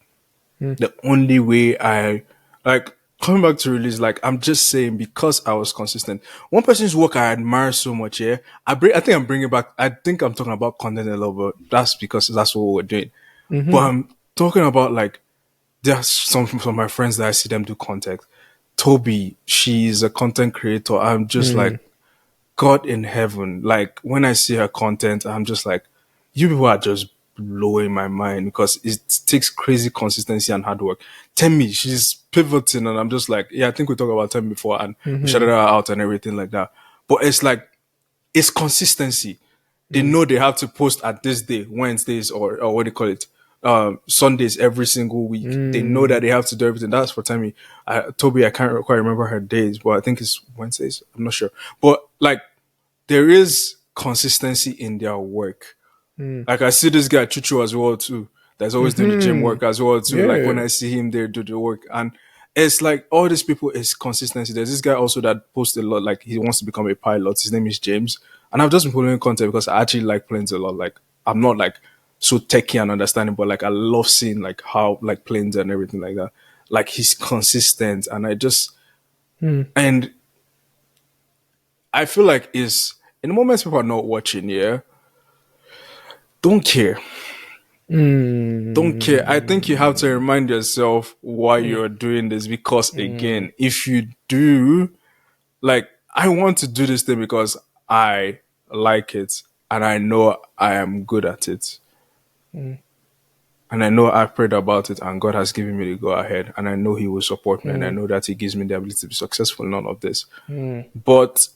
Mm. The only way I like coming back to release, like I'm just saying because I was consistent. One person's work I admire so much, yeah. I think I'm bringing back. I think I'm talking about content a lot, but that's because that's what we're doing. But Mm-hmm. I'm talking about like there's some of my friends that I see them do content. Toby, she's a content creator. I'm just Mm. like God in heaven. Like when I see her content, I'm just like, you people are just blowing my mind because it takes crazy consistency and hard work. Tell she's pivoting, and I'm just like, yeah, I think we talked about Temi before, and we shouted Mm-hmm. her out and everything like that. But it's like it's consistency. They Mm. know they have to post at this day, Wednesdays or what do you call it? Sundays every single week. They know that Mm. they have to do everything. That's for Tammy. Toby, I can't quite remember her days, but I think it's Wednesdays. I'm not sure. But like there is consistency in their work. Mm. Like I see this guy Chuchu as well too. That's always doing the gym Mm-hmm. work as well too. Like when Yeah. I see him there do the work, and it's like all these people is consistency. There's this guy also that posts a lot. Like he wants to become a pilot. His name is James, and I've just been following content because I actually like planes a lot. Like I'm not like so techy and understanding, but like I love seeing like how like planes and everything like that. Like he's consistent, and I just Mm. and I feel like is in the moments people are not watching, yeah, don't care. Don't care. I think you have to Mm. remind yourself why Mm. you're doing this because Mm. again, if you do, like, I want to do this thing because I like it and I know I am good at it. Mm. And I know I've prayed about it and God has given me the go ahead and I know He will support me and I Mm. know that He gives me the ability to be successful in all of this. Mm. But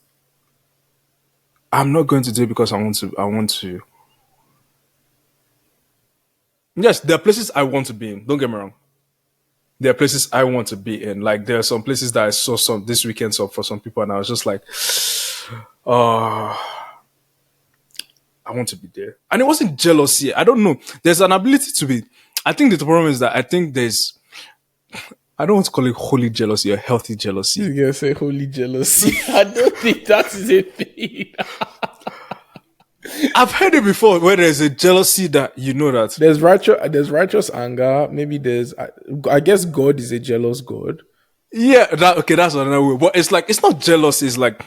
I'm not going to do it because I want to. Yes, there are places I want to be in. Don't get me wrong. There are places I want to be in. Like there are some places that I saw some this weekend so for some people, and I was just like, oh, I want to be there. And it wasn't jealousy. I don't know. There's an ability to be. I think the problem is that I think there's I don't want to call it holy jealousy or healthy jealousy. This guy say holy jealousy. I don't think that is a thing. I've heard it before where there's a jealousy that you know that There's righteous anger. Maybe I guess God is a jealous God. yeah, that's another way. But it's like it's not jealous, it's like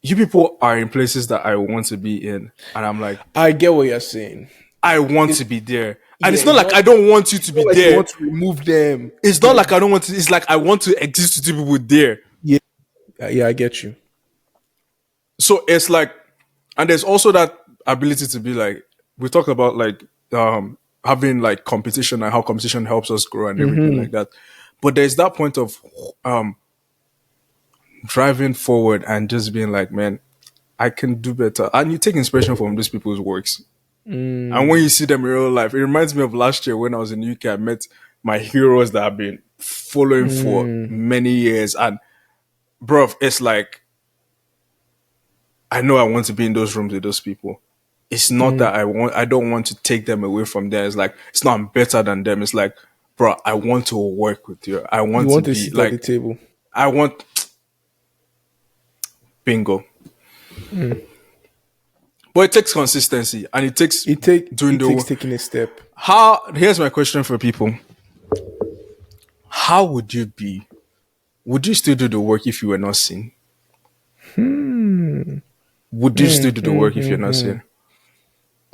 you people are in places that I want to be in, and I'm like, I get what you're saying. I want to be there. And Yeah, it's not like I don't want you to be like you there. want to remove them. It's not like I don't want to, it's like I want to exist to people there. Yeah, yeah, I get you. So it's like, and there's also that ability to be like, we talked about like having like competition and how competition helps us grow and everything like that. But there's that point of driving forward and just being like, man, I can do better. And you take inspiration from these people's works. And when you see them in real life, it reminds me of last year when I was in the UK. I met my heroes that I've been following for many years. And bro, it's like, I know I want to be in those rooms with those people. It's not that I don't want to take them away from there. It's like, it's not I'm better than them. It's like, bro, I want to work with you. I want, You want to to be sit like, at the table. I want bingo. But it takes consistency and it takes Taking a step. Here's my question for people. How would you be? Would you still do the work if you were not seen? Would you still do the work if you're not seen?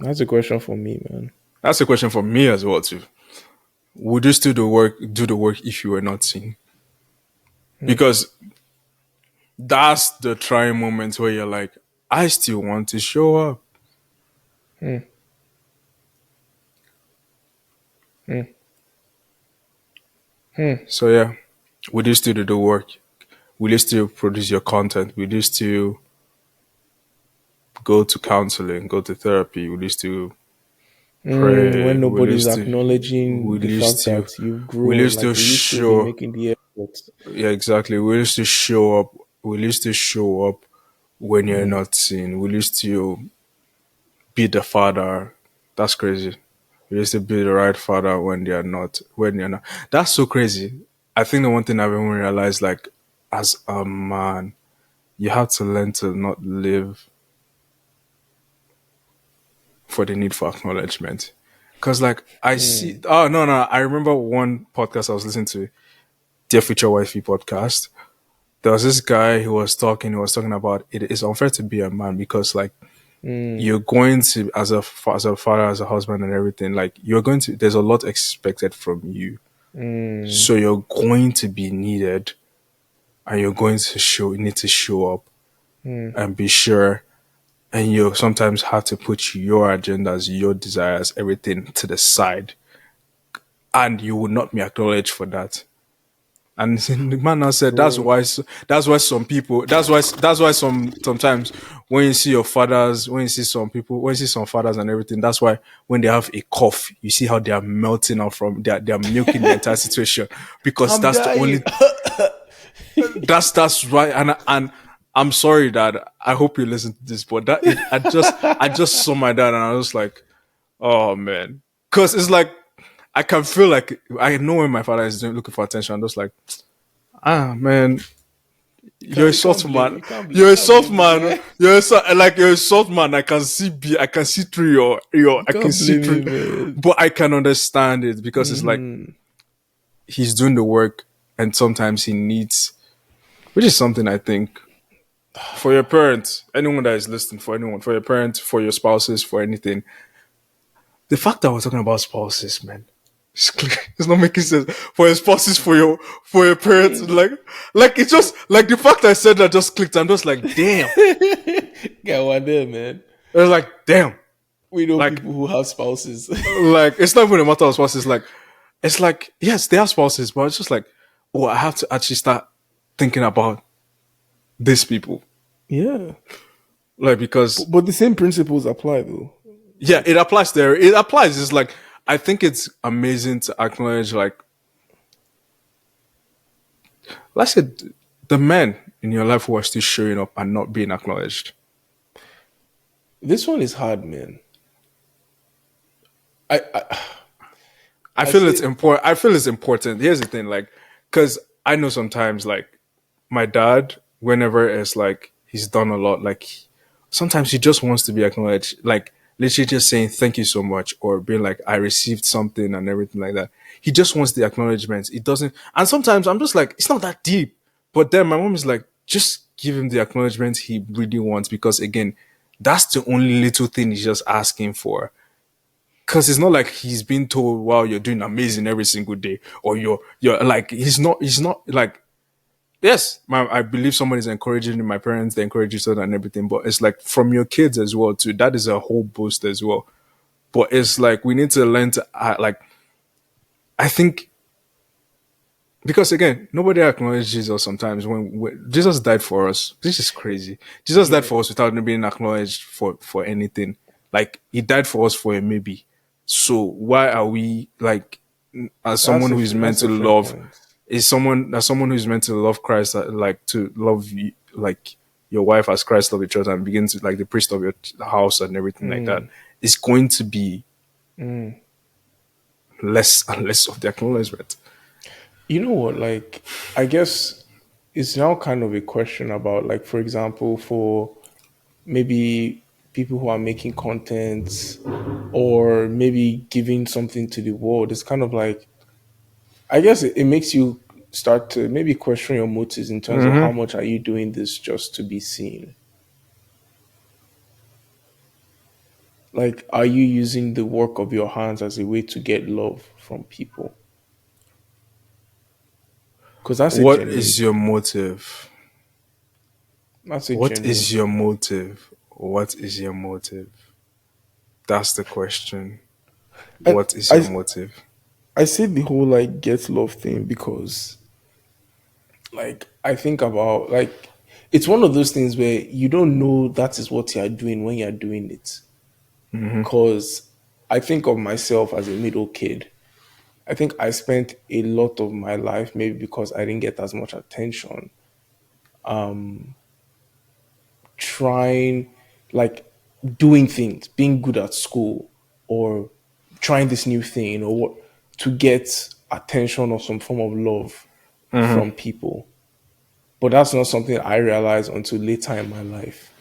That's a question for me, man. That's a question for me as well too. Would you still do the work if you were not seen? Because that's the trying moments where you're like, I still want to show up. So yeah, would you still do the work? Will you still produce your content? Will you still go to counseling, go to therapy? Will you still pray? When Will you nobody's still, acknowledging will the you fact still, that you've will grown, you like still will you still be show? making the effort? Yeah, exactly. Will you still show up? Will you still show up when you're not seen? Will you still be the father? That's crazy. Will you still be the right father when they're not? When you're not? That's so crazy. I think the one thing I've even realized, like, as a man, you have to learn to not live for the need for acknowledgement. Cause like I see, oh no, I remember one podcast I was listening to, Dear Future Wifey podcast. There was this guy who was talking about it is unfair to be a man because like you're going to as a father, as a husband and everything, like you're going to, there's a lot expected from you. So you're going to be needed and you need to show up and be sure. And you sometimes have to put your agendas, your desires, everything to the side. And you will not be acknowledged for that. And the man now said, that's why some people, that's why sometimes when you see when you see some fathers and everything, that's why when they have a cough, you see how they are melting out from, they're milking the entire situation because that's the only, that's right. And I'm sorry, Dad. I hope you listen to this, but I just saw my dad and I was like, oh man, because it's like I can feel like I know when my father is looking for attention. I'm just like, man, you're a soft man. You're a soft man. You're a soft man. I can see through I can see through, but I can understand it because it's like he's doing the work, and sometimes he needs, which is something I think for your parents, anyone that is listening, for your parents, for your spouses, for anything. The fact that we're talking about spouses, man, it's not making sense. For your spouses, for your parents, like it's just like the fact I said that just clicked. I'm just like, damn. Yeah, one day, man. I was like, damn. We know like, people who have spouses. Like, it's not even a matter of spouses. Like, it's like, yes, they have spouses, but it's just like, oh, I have to actually start thinking about these people. Yeah. Like, because. But the same principles apply, though. Yeah, it applies there. It applies. It's like, I think it's amazing to acknowledge, like, let's say the men in your life who are still showing up and not being acknowledged. This one is hard, man. I I feel it's say, important. I feel it's important. Here's the thing, like, because I know sometimes, like, my dad, whenever it's like he's done a lot, like, sometimes he just wants to be acknowledged, like, literally just saying thank you so much or being like, I received something and everything like that. He just wants the acknowledgement. It doesn't, and sometimes I'm just like, it's not that deep. But then my mom is like, just give him the acknowledgement he really wants because, again, that's the only little thing he's just asking for. Because it's not like he's been told, "Wow, you're doing amazing every single day," or "you're like." He's not like. Yes, I believe someone is encouraging my parents, they encourage each other and everything, but it's like from your kids as well too. That is a whole boost as well. But it's like we need to learn to like. I think because again, nobody acknowledges Jesus sometimes when Jesus died for us. This is crazy. Jesus died yeah, for us without being acknowledged for anything. Like he died for us for a maybe. So why are we like as someone who is meant that's to a fair love point. is someone as someone who's meant to love Christ like to love like your wife as Christ loved the church and begins with like the priest of your house and everything like that. Mm, It's going to be mm. less and less of the acknowledgement. You know what? Like, I guess it's now kind of a question about, like, for example, for maybe people who are making content or maybe giving something to the world. It's kind of like, I guess it makes you start to maybe question your motives in terms of how Mm-hmm. much are you doing this just to be seen? Like, are you using the work of your hands as a way to get love from people? Because What is your motive? that's a What genuine is your thing. motive? What is your motive? That's the question. And What is your I motive? I say the whole like get love thing because like I think about like it's one of those things where you don't know that is what you're doing when you're doing it. Mm-hmm. Cause I think of myself as a middle kid. I think I spent a lot of my life, maybe because I didn't get as much attention, trying like doing things, being good at school or trying this new thing or what to get attention or some form of love Mm-hmm. from people. But that's not something I realized until later in my life.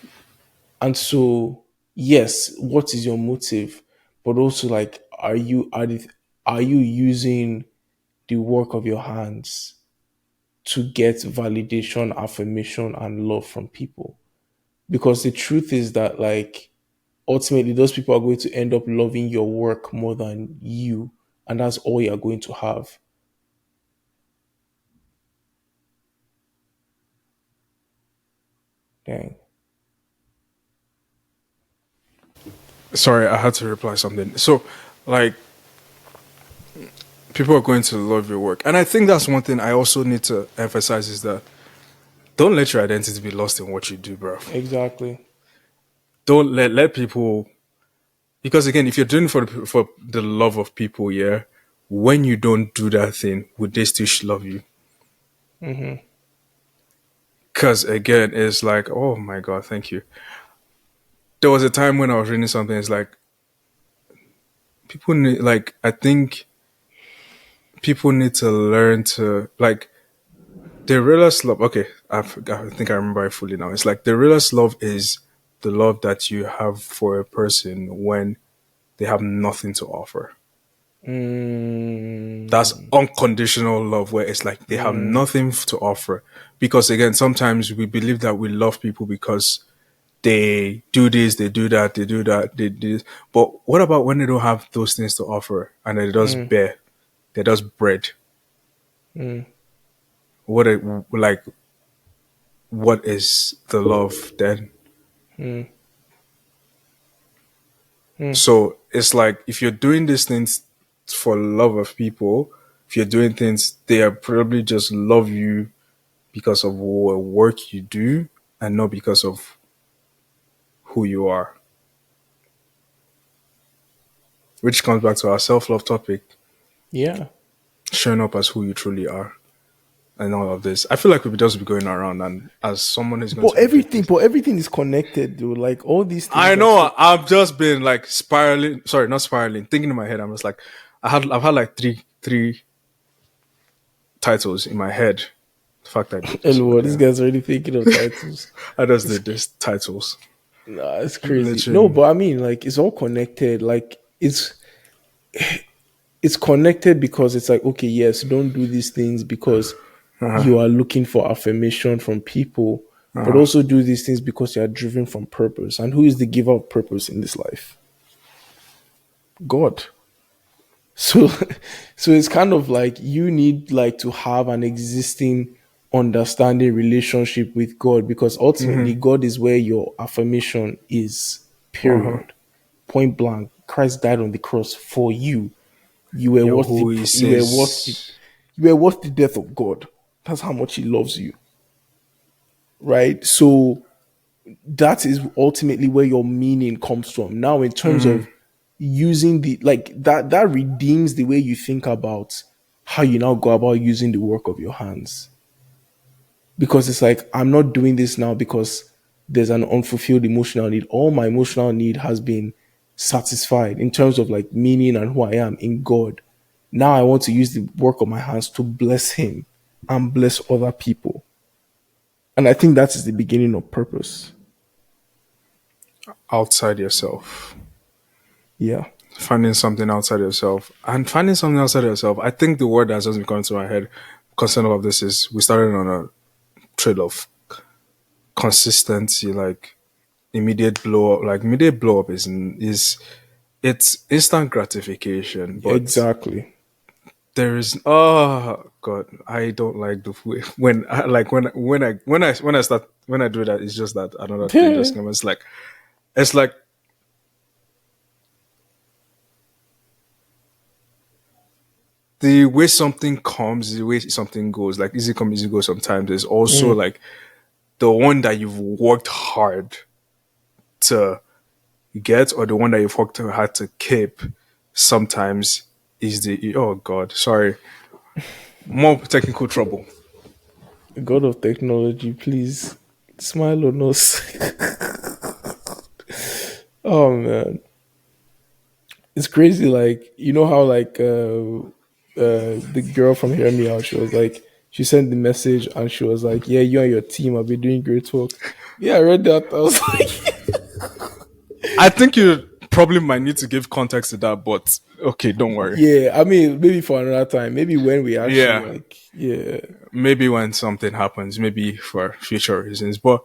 And so, yes, what is your motive? But also, like, are you using the work of your hands to get validation, affirmation, and love from people? Because the truth is that, like, ultimately, those people are going to end up loving your work more than you, and that's all you're going to have. Dang. Sorry, I had to reply something. So, like, people are going to love your work. And I think that's one thing I also need to emphasize is that don't let your identity be lost in what you do, bro. Exactly. Don't let people because again, if you're doing it for the love of people, yeah, when you don't do that thing, would they still love you? Hmm. Because again, it's like, oh my god, thank you. There was a time when I was reading something. It's like people need, like, I think people need to learn to like the realest love. Okay, I think I remember it fully now. It's like the realest love is the love that you have for a person when they have nothing to offer. That's Mm, unconditional love where it's like they have mm, nothing to offer. Because again, sometimes we believe that we love people because they do this, they do that, they do that, they do this. But what about when they don't have those things to offer and they're just mm, bare, they're just bread? mm, Like what is the love then? mm, mm. So it's like if you're doing these things for love of people, if you're doing things, they are probably just love you because of what work you do and not because of who you are. Which comes back to our self love topic, Yeah. showing up as who you truly are and all of this. I feel like we could just be going around and as someone who's going to repeat this. But everything is connected, though. Like all these I things are so. know I've just been like spiraling, sorry, not spiraling, thinking in my head, I'm just like, I've had like three titles in my head. The fact I did this, Hello, but this yeah, guy's already thinking of titles. I just It's did this titles. Nah, it's crazy. No, Literally. but I mean, like, it's all connected. Like, it's connected because it's like, okay, yes, don't do these things because Uh-huh. you are looking for affirmation from people, but Uh-huh. also do these things because you are driven from purpose. And who is the giver of purpose in this life? God. So, so it's kind of like you need like to have an existing understanding relationship with God because ultimately Mm-hmm. God is where your affirmation is. Uh-huh. Period. Point blank. Christ died on the cross for you. You were Yo, worth the who he you were worth the says, you were worth the death of God. That's how much He loves you, right? So that is ultimately where your meaning comes from. Now, in terms mm-hmm. of using the like that redeems the way you think about how you now go about using the work of your hands. Because it's like I'm not doing this now because there's an unfulfilled emotional need. All my emotional need has been satisfied in terms of like meaning and who I am in God. Now I want to use the work of my hands to bless Him and bless other people. And I think that is the beginning of purpose. outside yourself. Yeah. Finding something outside yourself. And finding something outside yourself, I think the word that's just been coming to my head concern of this is we started on a trail of consistency, like immediate blow up is it's instant gratification, but Exactly. there is oh god, I don't like the way when I like when I start when I do that, it's just that another thing just comes. It's like the way something comes, the way something goes, like easy come, easy go sometimes is also Mm. like the one that you've worked hard to get or the one that you've worked hard to keep sometimes is the oh god, sorry. More technical trouble. God of technology, please smile on us. Oh man, it's crazy. Like you know how like the girl from Hear Me Out, she was like she sent the message and she was like, "Yeah, you and your team have been doing great work." Yeah, I read that. I was like, I think you probably might need to give context to that, but okay, don't worry. "Yeah." I mean, maybe for another time. Maybe when we actually Yeah, like, yeah, maybe when something happens, maybe for future reasons. But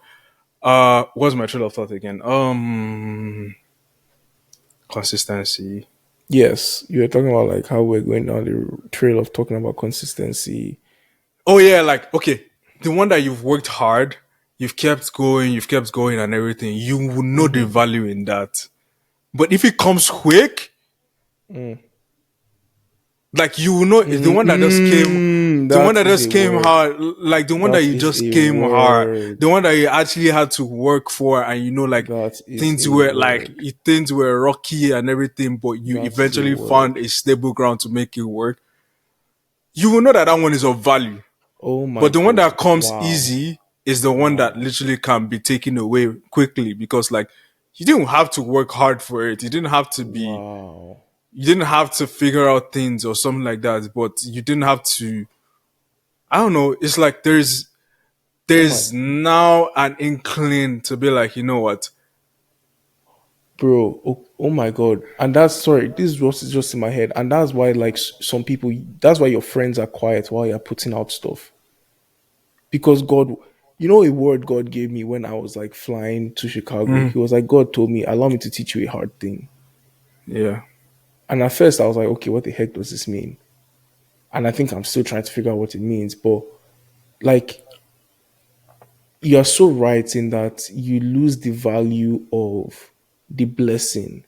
what's my trail of thought again? Consistency. yes, you were talking about like how we're going down the trail of talking about consistency. Oh yeah, like okay, the one that you've worked hard, you've kept going and everything. You will know the Mm-hmm. value in that. But if it comes quick, Mm. like you will know it's the one that just came, the one That that is just a came word. hard, like the one that That you is just a came hard, word. the one that you actually had to work for, and you know, like That is things a were like word. things were rocky and everything, but you That is a eventually found word. a stable ground to make it work. You will know that that one is of value. Oh my But the one god. that comes Wow. easy is the one that Wow. literally can be taken away quickly because, like, you didn't have to work hard for it. Wow. You didn't have to figure out things or something like that. But you didn't have to. I don't know. It's like Oh my there's now an inkling to be like, you know what? bro. Oh my god. And that's sorry, this is what is just in my head. And that's why like some people that's why your friends are quiet while you're putting out stuff. Because God you know a word God gave me when I was like flying to Chicago. Mm, He was like, God told me, allow me to teach you a hard thing. yeah, And at first I was like, okay, what the heck does this mean? And I think I'm still trying to figure out what it means. But like you're so right in that you lose the value of the blessing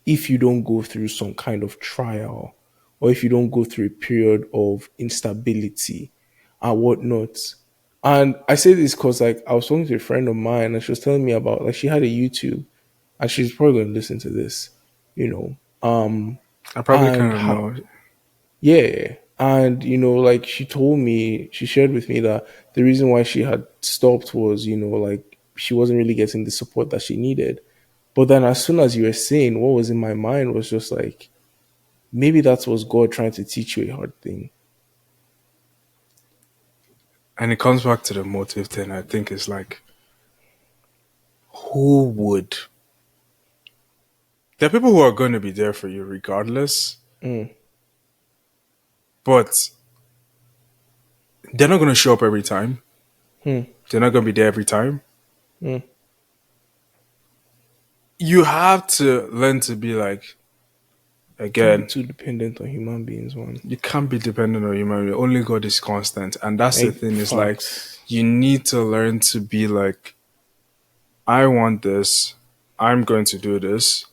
if you don't go through some kind of trial or if you don't go through a period of instability and whatnot. And I say this because like I was talking to a friend of mine and she was telling me about like she had a YouTube and she's probably gonna listen to this, you know. I probably And kind of how know. yeah. And, like she told me, she shared with me that the reason why she had stopped was, like she wasn't really getting the support that she needed. But then as soon as you were saying what was in my mind was just like, maybe that was God trying to teach you a hard thing. And it comes back to the motive thing. I think it's like, who would? There are people who are going to be there for you regardless, Mm. but they're not going to show up every time. Hmm. They're not going to be there every time. Mm. You have to learn to be like, Can't be again, too dependent on human beings, man. you can't be dependent on human being. Only God is constant. And that's the thing, is like, Facts. you need to learn to be like, I want this. I'm going to do this.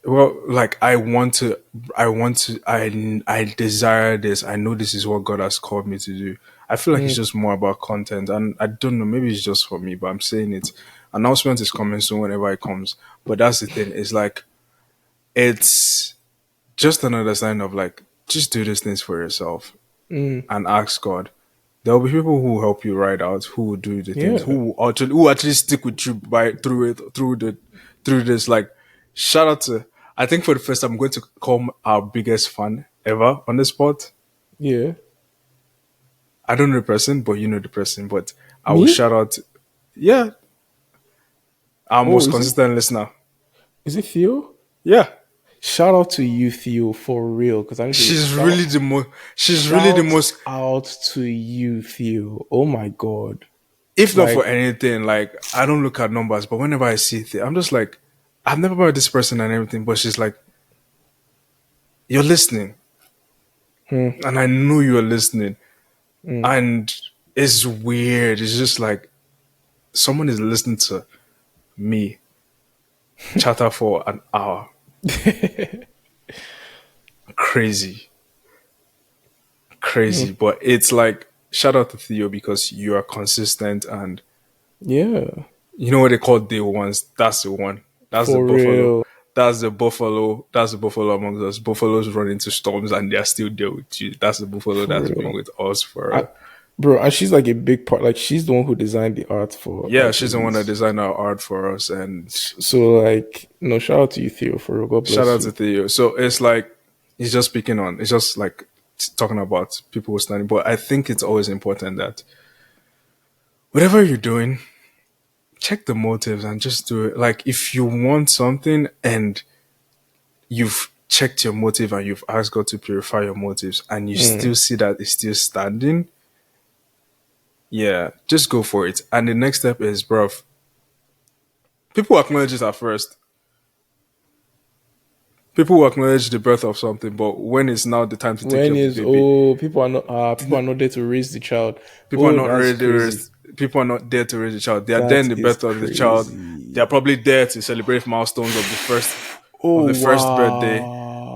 Well, like I desire this. I know this is what God has called me to do. I feel like it's Mm. just more about content, and I don't know, maybe it's just for me, but I'm saying it. Announcement is coming soon whenever it comes. But that's the thing. It's like, it's just another sign of like, just do these things for yourself Mm. and ask God. There will be people who help you ride out, who will do the things, Yeah. who actually stick with you by through this. Like, shout out to, I think for the first time I'm going to call our biggest fan ever on the spot. Yeah. I don't know the person, but you know the person. But I will Me? shout out, yeah, our Oh, most consistent listener. is it Theo? Yeah, Shout out to you, Theo, for real. Because I need to she's really the most. She's really the shout most. out to you, Theo. Oh my god. If not Like, for anything, like, I don't look at numbers, but whenever I see it, I'm just like, I've never met this person and everything, but she's like, you're listening. And I know you're listening. And it's weird. It's just like someone is listening to me chatter for an hour. Crazy. Crazy. But it's like, shout out to Theo because you are consistent, and yeah. you know what they call day ones? That's the one. That's the For buffalo. real. That's the buffalo. That's the buffalo amongst us. Buffaloes run into storms and they're still there with you. That's the buffalo For that's been real. with us I, for. bro, and she's like a big part. Like, she's the one who designed the art for Yeah, like she's the one that this. designed our art for us, and So, like, no, shout out to you, Theo, for real. God shout bless out to you. Theo. So it's like he's just speaking on. It's just like talking about people who standing. But I think it's always important that whatever you're doing, check the motives and just do it. Like, if you want something and you've checked your motive and you've asked God to purify your motives and you still see that it's still standing, yeah, just go for it. And the next step is, bruv, people acknowledge it at first. People will acknowledge the birth of something, but when it's now the time to take care When of the is baby, people are not there to raise the child. people are Oh, not that's ready to crazy. raise, people are not there to raise the child. They are there in That the is birth of the child. They are crazy. probably there to celebrate milestones of Oh the first birthday,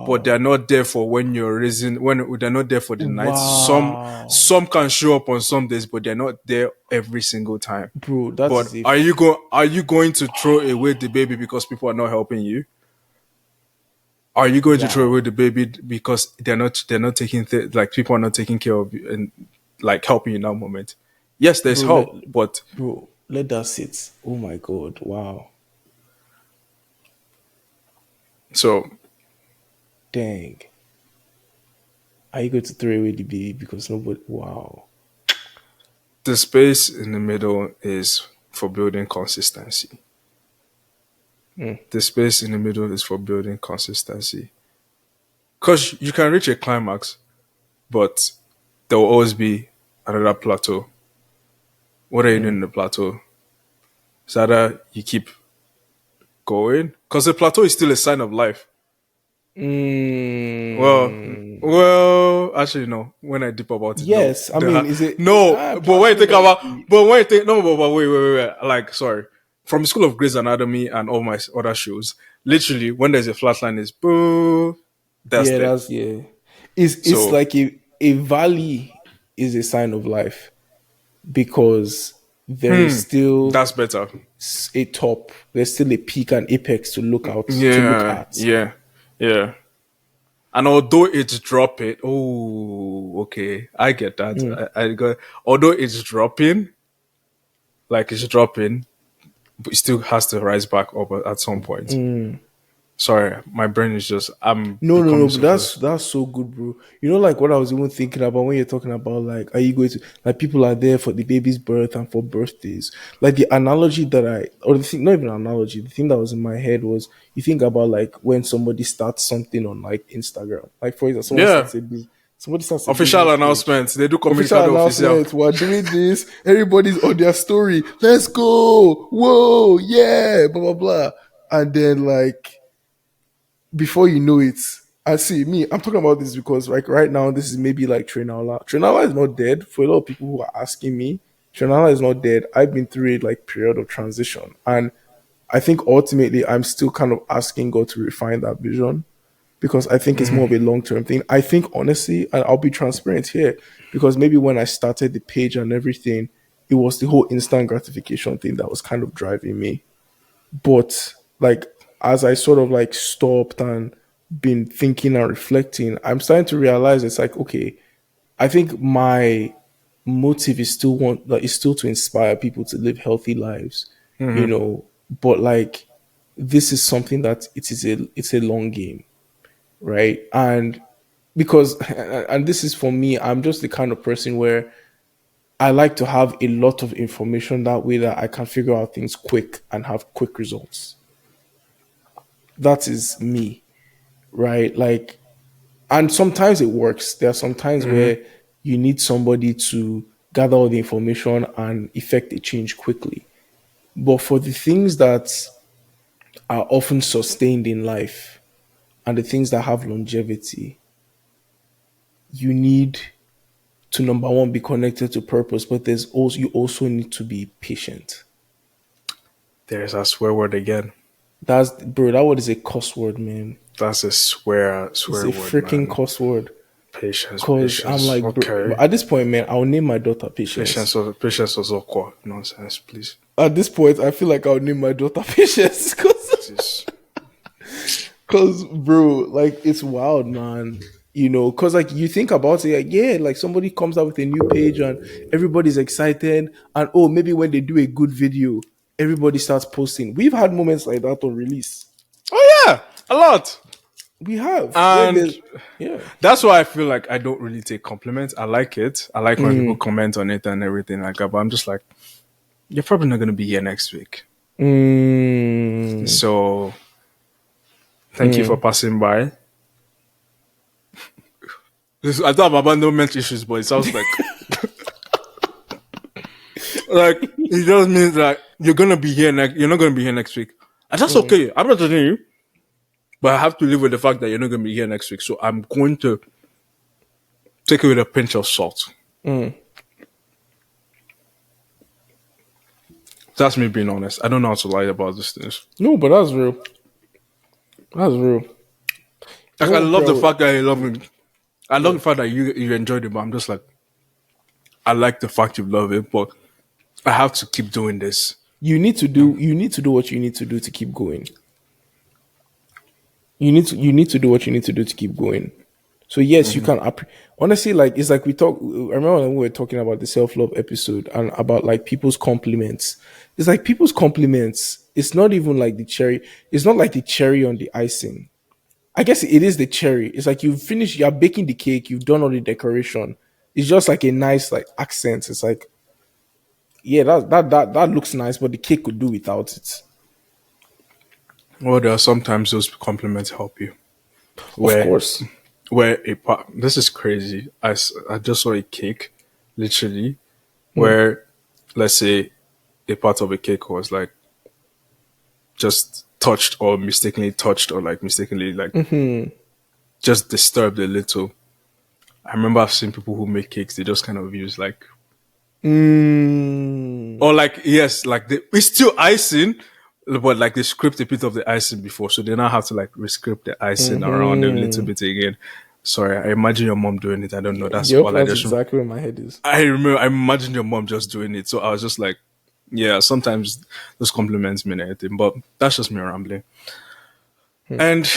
but they're wow. not there for when you're raising, when they're not there for the night. Wow. Some can show up on some days, but they're not there every single time. Bro, that But is a are you going to throw away the baby because people are not helping you? Are you going to throw wow. away the baby because they're not taking like people are not taking care of you and like helping you in that moment? Yes, there's Bro, let help, but bro, let that sit. Oh my god. Wow. so Dang. Are you going to throw away the baby because nobody wow. the space in the middle is for building consistency. The space in the middle is for building consistency. Because you can reach a climax, but there will always be another plateau. What are you doing in the plateau? It's either you keep going, because the plateau is still a sign of life. Well, Mm, actually, no. When I deep about it, no. yes, I mean, is it No, but when you plateau is think like about, but when you think, no, but wait. Like, sorry. From the School of Grey's Anatomy and all my other shows, literally, when there's a flat line, is boo, that's yeah, death. that's yeah. It's So, like a valley is a sign of life because there is still that's better. a top. There's still a peak and apex to look Yeah, at. yeah. And although it's dropping, oh, okay, I get that. I got, although it's dropping, like it's dropping, but it still has to rise back up at some point. Sorry, my brain is just I'm No, no, no, becoming but so fast. that's so good, bro. You know, like what I was even thinking about when you're talking about like, are you going to like people are there for the baby's birth and for birthdays? Like the analogy that or the thing, not even analogy, the thing that was in my head was you think about like when somebody starts something on like Instagram, like for example, Yeah, somebody starts a official business page. announcements. They do Official comunicado oficial. announcement, we're doing this, everybody's on their story, let's go, whoa, yeah, blah blah blah. And then like before you know it, I see me. I'm talking about this because like right now, this is maybe like Trinala. Trinala is not dead. For a lot of people who are asking me, Trinala is not dead. I've been through a like period of transition, and I think ultimately I'm still kind of asking God to refine that vision because I think it's more of a long term thing. I think honestly, and I'll be transparent here because maybe when I started the page and everything, it was the whole instant gratification thing that was kind of driving me. But like as I sort of like stopped and been thinking and reflecting, I'm starting to realize it's like, okay, I think my motive is still is still to inspire people to live healthy lives, you know. But like this is something that it's a long game, right? And because and this is for me, I'm just the kind of person where I like to have a lot of information that way that I can figure out things quick and have quick results. That is me, right? Like, and sometimes it works. There are some times where you need somebody to gather all the information and effect a change quickly. But for the things that are often sustained in life and the things that have longevity, you need to number one be connected to purpose, but there's also you also need to be patient. There's a swear word again. That's bro, that word is a cuss word, man. That's a It's swear a word, freaking man. cuss word. Patience, Cause I'm patience. like, bro, Okay. at this point, man, I'll name my daughter Patience. Patience was awkward. Nonsense, please. At this point, I feel like I'll name my daughter Patience. Please. Cause, bro, like it's wild, man. You know, cause like you think about it, like yeah, like somebody comes out with a new page and everybody's excited, and oh, maybe when they do a good video, everybody starts posting. We've had moments like that on release. Oh yeah, a lot. We have where And there's yeah. that's why I feel like I don't really take compliments. I like it. I like when people Mm, comment on it and everything like that. But I'm just like, you're probably not gonna be here next week. mm, So thank you for mm. passing by. I don't have abandonment issues, but it sounds like it just means that you're gonna be here next. You're not gonna be here next week, and that's Mm, okay. I'm not judging you, but I have to live with the fact that you're not gonna be here next week. So I'm going to take it with a pinch of salt. mm. That's me being honest. I don't know how to lie about these things. No, but that's real. That's real. Like I Oh, love the bro. fact that you love it. I love Yeah. the fact that you enjoyed it, but I'm just like I like the fact you love it, but I have to keep doing this. You need to do what you need to do to keep going. You need to do what you need to do to keep going. So yes, you can honestly like it's like we talk. I remember when we were talking about the self love episode and about like people's compliments. It's like people's compliments. It's not even like the cherry. It's not like the cherry on the icing. I guess it is the cherry. It's like you've finished. You're baking the cake. You've done all the decoration. It's just like a nice like accent. It's like yeah, that looks nice, but the cake could do without it. Well, there are sometimes those compliments help you. Of Where course. this is crazy. I just saw a cake, literally, Mm. where let's say a part of a cake was like just touched or mistakenly touched or like mistakenly like Hmm. just disturbed a little. I remember I've seen people who make cakes, they just kind of use like Mm. or like yes, like it's still icing, but like they scraped a bit of the icing before, so they now have to like rescrape the icing around a little Hmm. bit again. Sorry, I imagine your mom doing it. I don't know. That's Yep, all I that's just exactly where my head is. I remember. I imagined your mom just doing it, so I was just like, yeah. Sometimes those compliments mean anything, but that's just me rambling. And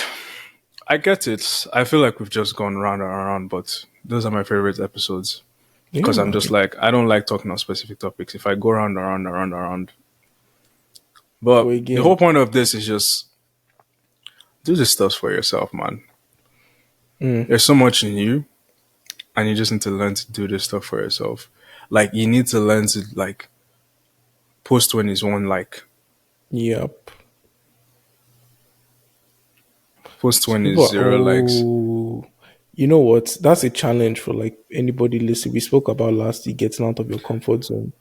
I get it. I feel like we've just gone round and around, but those are my favorite episodes Yeah, because I'm just man. like I don't like talking on specific topics. If I go round and round and round and round, but Go the whole again. point of this is just do this stuff for yourself, man. Mm. There's so much in you, and you just need to learn to do this stuff for yourself. Like you need to learn to like post when it's one like, Yep. post So when people it's are, zero likes. you know what? That's a challenge for like anybody listening. We spoke about last year getting out of your comfort zone.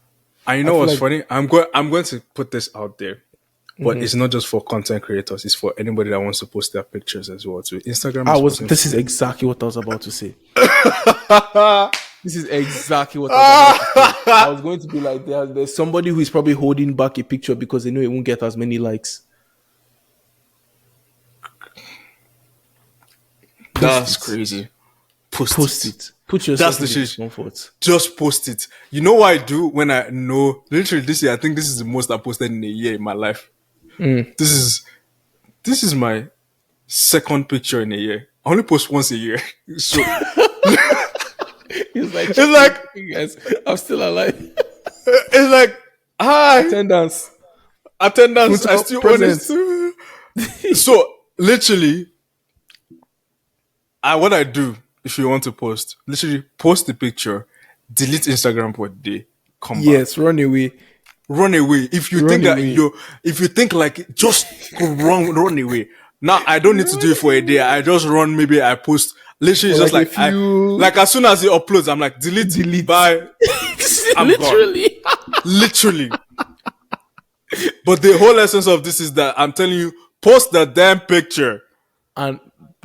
And you I know feel what's like funny? I'm going to put this out there. But mhm. it's not just for content creators, it's for anybody that wants to post their pictures as well too. Instagram is fucking This is free. exactly what I was about to say. This is exactly what I was about to say. I was going to be like, there's somebody who is probably holding back a picture because they know it won't get as many likes. That's crazy. Post it. Put yourself That's the in the shit. discomfort. Just post it. You know what I do when I know literally this year, I think this is the most I posted in a year in my life. Mm. This is my second picture in a year. I only post once a year. So He's like, it's like guys, I'm still alive. it's like hi Attendance. attendance, I Funto still present. honest. So literally what I do if you want to post, literally post the picture, delete Instagram for a day, come back. Yes, run away. Run away. If you Run think that away. if you think like just go run away. Now I don't need to do it for a day. I just run. Maybe I post. Literally, For just like a like few. like as soon as it uploads, I'm like delete. Bye. I'm gone. Literally. Literally. But the whole essence of this is that I'm telling you, post the damn picture And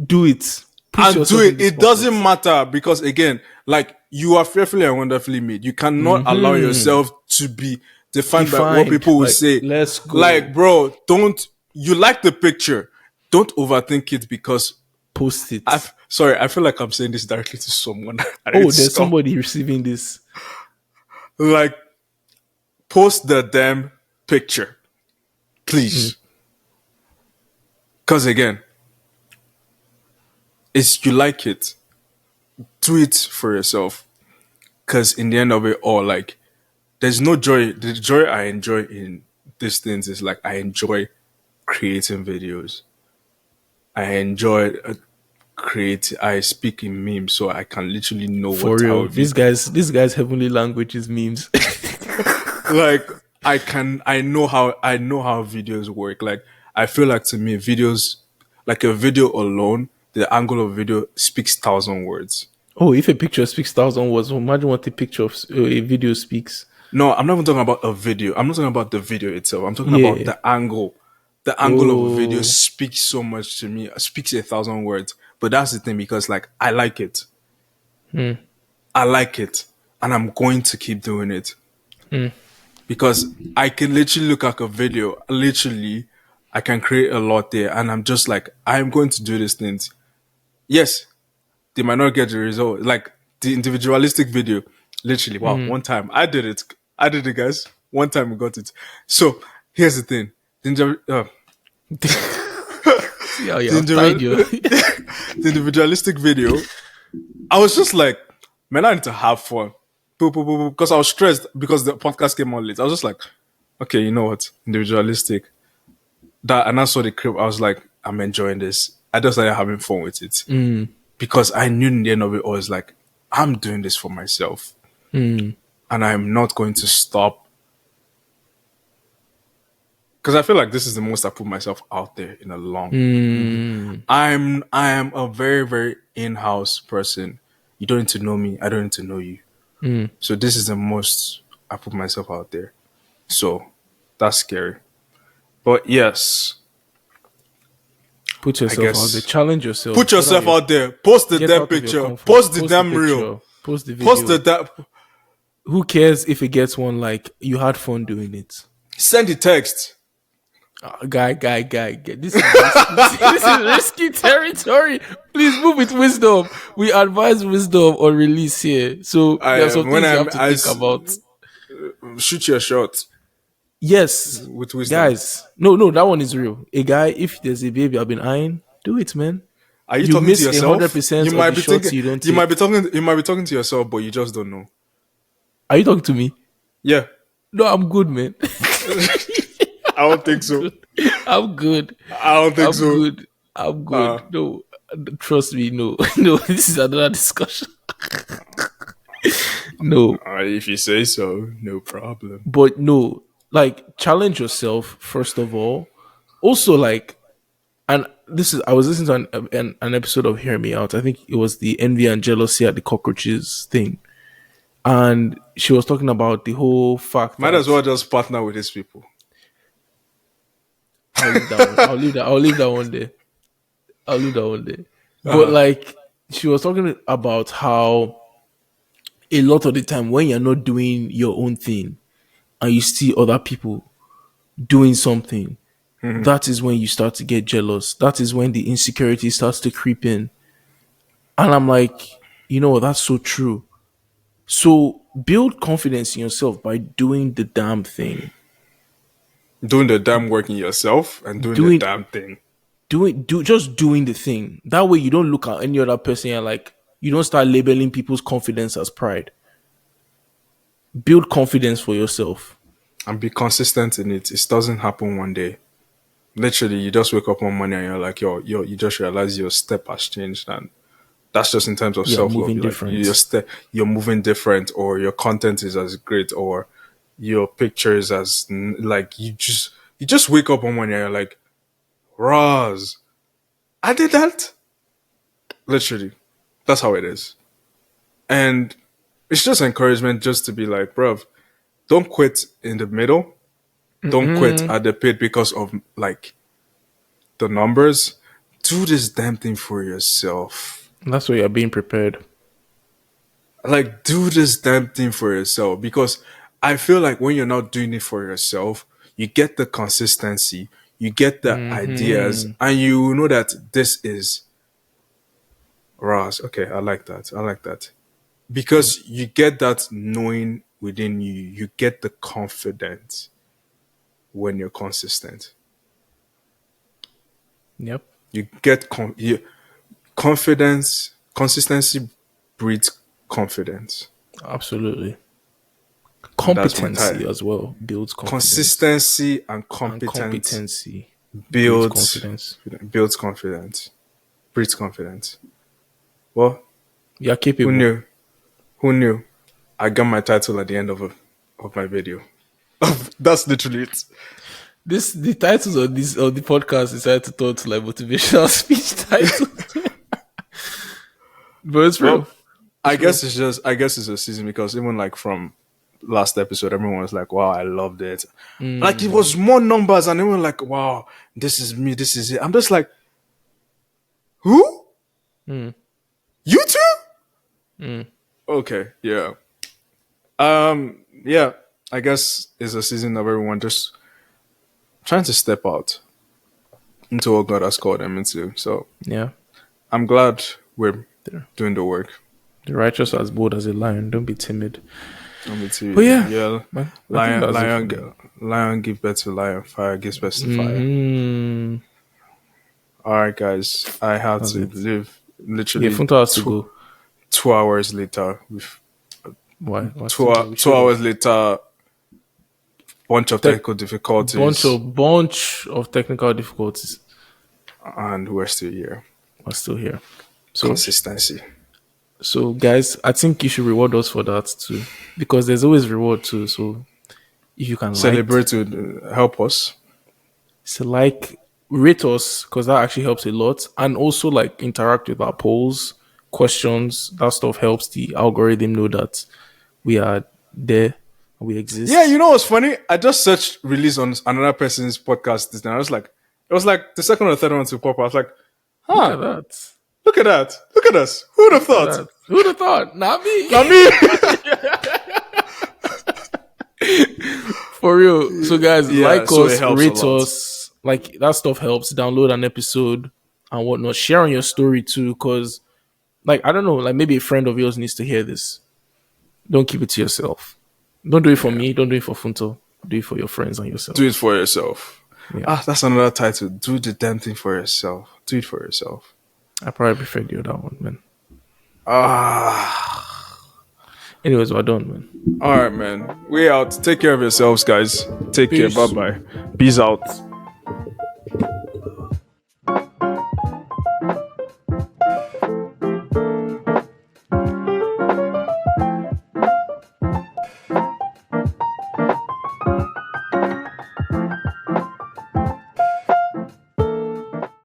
do it. Put and do yourself in it. this It comfort. doesn't matter because again, like you are fearfully and wonderfully made. You cannot allow yourself to be defined by what Defined. people will Like, say. let's go. Like, bro, don't you like the picture? Don't overthink it because Post it. I feel like I'm saying this directly to someone. I need Oh, to there's stop. somebody receiving this. Like, post the damn picture, please. Because again, it's you like it, do it for yourself. Because in the end of it all, like, there's no joy. The joy I enjoy in these things is like I enjoy creating videos. I enjoy I speak in memes, so I can literally know For what how real. a video. This guy's heavenly language is memes. Like I know how videos work. Like I feel like to me videos, like a video alone, the angle of video speaks 1,000 words. Oh, if a picture speaks 1,000 words, imagine what a picture of a video speaks. No, I'm not even talking about a video. I'm not talking about the video itself. I'm talking about Yeah. the angle. The angle of a video Oh. speaks so much to me. Speaks 1,000 words. But that's the thing because like I like it. I like it, and I'm going to keep doing it because I can literally look at a video. Literally, I can create a lot there, and I'm just like I'm going to do these things. Yes, they might not get the result. Like the individualistic video, literally, wow, one time I did it. I did it, guys. One time we got it. So here's the thing. See how The, you're tied, you. the individualistic video, I was just like, man, I need to have fun. Because I was stressed because the podcast came on late. I was just like, okay, you know what? Individualistic. And I saw the clip. I was like, I'm enjoying this. I just started having fun with it. Because I knew in the end of it all, it's like, I'm doing this for myself. And I'm not going to stop. Because I feel like this is the most I put myself out there in a long. I am a very, very in-house person. You don't need to know me. I don't need to know you. So this is the most I put myself out there. So that's scary. But yes, Put yourself out there. Challenge yourself. Put yourself out there. Post the damn picture. Post the damn reel. Post the video. Post the damn. Who cares if it gets one like? You had fun doing it. Send the text. Guy. This is risky. This is risky territory. Please move with wisdom. We advise wisdom on release here. So there's some things you have to think about. Shoot your shot. Yes, with wisdom. Guys. No, that one is real. A guy, if there's a baby I've been eyeing, do it, man. Are you talking to yourself? 100% You might of be the shots thinking, you don't take. You might be talking to yourself, but you just don't know. Are you talking to me? Yeah. No, I'm good, man. I don't think so. I'm good. I don't think so. Good. I'm good. No, trust me. No, no. This is another discussion. No, If you say so, no problem. but no. Like, challenge yourself first of all. Also, like, and this is I was listening to an episode of Hear Me Out. I think it was the envy and jealousy at the cockroaches thing, and she was talking about the whole fact Might that as well just partner with these people. I'll leave that one. I'll leave that one there. I'll leave that one there. But like, she was talking about how a lot of the time when you're not doing your own thing and you see other people doing something, that is when you start to get jealous. That is when the insecurity starts to creep in. And I'm like, that's so true. So build confidence in yourself by doing the damn thing. Doing the damn work in yourself and doing the damn thing. Just doing the thing. That way you don't look at any other person and like, you don't start labeling people's confidence as pride. Build confidence for yourself. And be consistent in it. It doesn't happen one day. Literally, you just wake up one morning and you're like, you just realize your step has changed, and that's just in terms of self love. You're moving different, or your content is as great, or your pictures as like you just wake up one morning and you're like, Roz, I did that. Literally, that's how it is, and it's just encouragement just to be like, bruv, don't quit in the middle. Don't quit at the pit because of like the numbers. Do this damn thing for yourself. That's why you're being prepared. Like, do this damn thing for yourself, because I feel like when you're not doing it for yourself, you get the consistency, you get the ideas, and you know that this is Ross. Okay, I like that. I like that. Because you get that knowing within you, you get the confidence when you're consistent. Yep. You get confidence. Consistency breeds confidence. Absolutely. Competency as well builds confidence. Consistency and competency builds confidence. Builds confidence. Breeds confidence. Well, you're capable. Who knew? I got my title at the end of my video. That's literally it. The titles of the podcast decided to turn to like motivational speech titles. But it's real. I guess it's a season, because even like from last episode, everyone was like, wow, I loved it. Like, it was more numbers and everyone like, wow, this is me, this is it. I'm just like, who? You too? Okay, yeah. Yeah, I guess it's a season of everyone just trying to step out into what God has called them into. So yeah, I'm glad we're doing the work. The righteous are as bold as a lion. Don't be timid. Don't be timid. But yeah. Lion give birth to lion. Fire gives birth to fire. All right, guys. I had to leave. Literally, Funto has to go. 2 hours later. Why? 2 hours later. Bunch of technical difficulties. Bunch of technical difficulties. And we're still here. So, consistency. So, guys, I think you should reward us for that too, because there's always reward too. So, if you can celebrate to help us, so rate us, because that actually helps a lot, and also like interact with our polls, questions. That stuff helps the algorithm know that we are there, we exist. Yeah, you know what's funny? I just searched release on another person's podcast this time. I was like, it was like the second or third one to pop. I was like, huh. Look at that. Look at us. Who would have thought? Who would have thought? Not me. For real. So, guys, like us, rate us. Like, that stuff helps. Download an episode and whatnot. Share on your story too, because, like, I don't know, like maybe a friend of yours needs to hear this. Don't keep it to yourself. Don't do it for me. Don't do it for Funto. Do it for your friends and yourself. Do it for yourself. Yeah. That's another title. Do the damn thing for yourself. Do it for yourself. I probably prefer the other one, man. Anyways, we're done, man. All right, man. We out. Take care of yourselves, guys. Take care. Bye-bye. Peace out.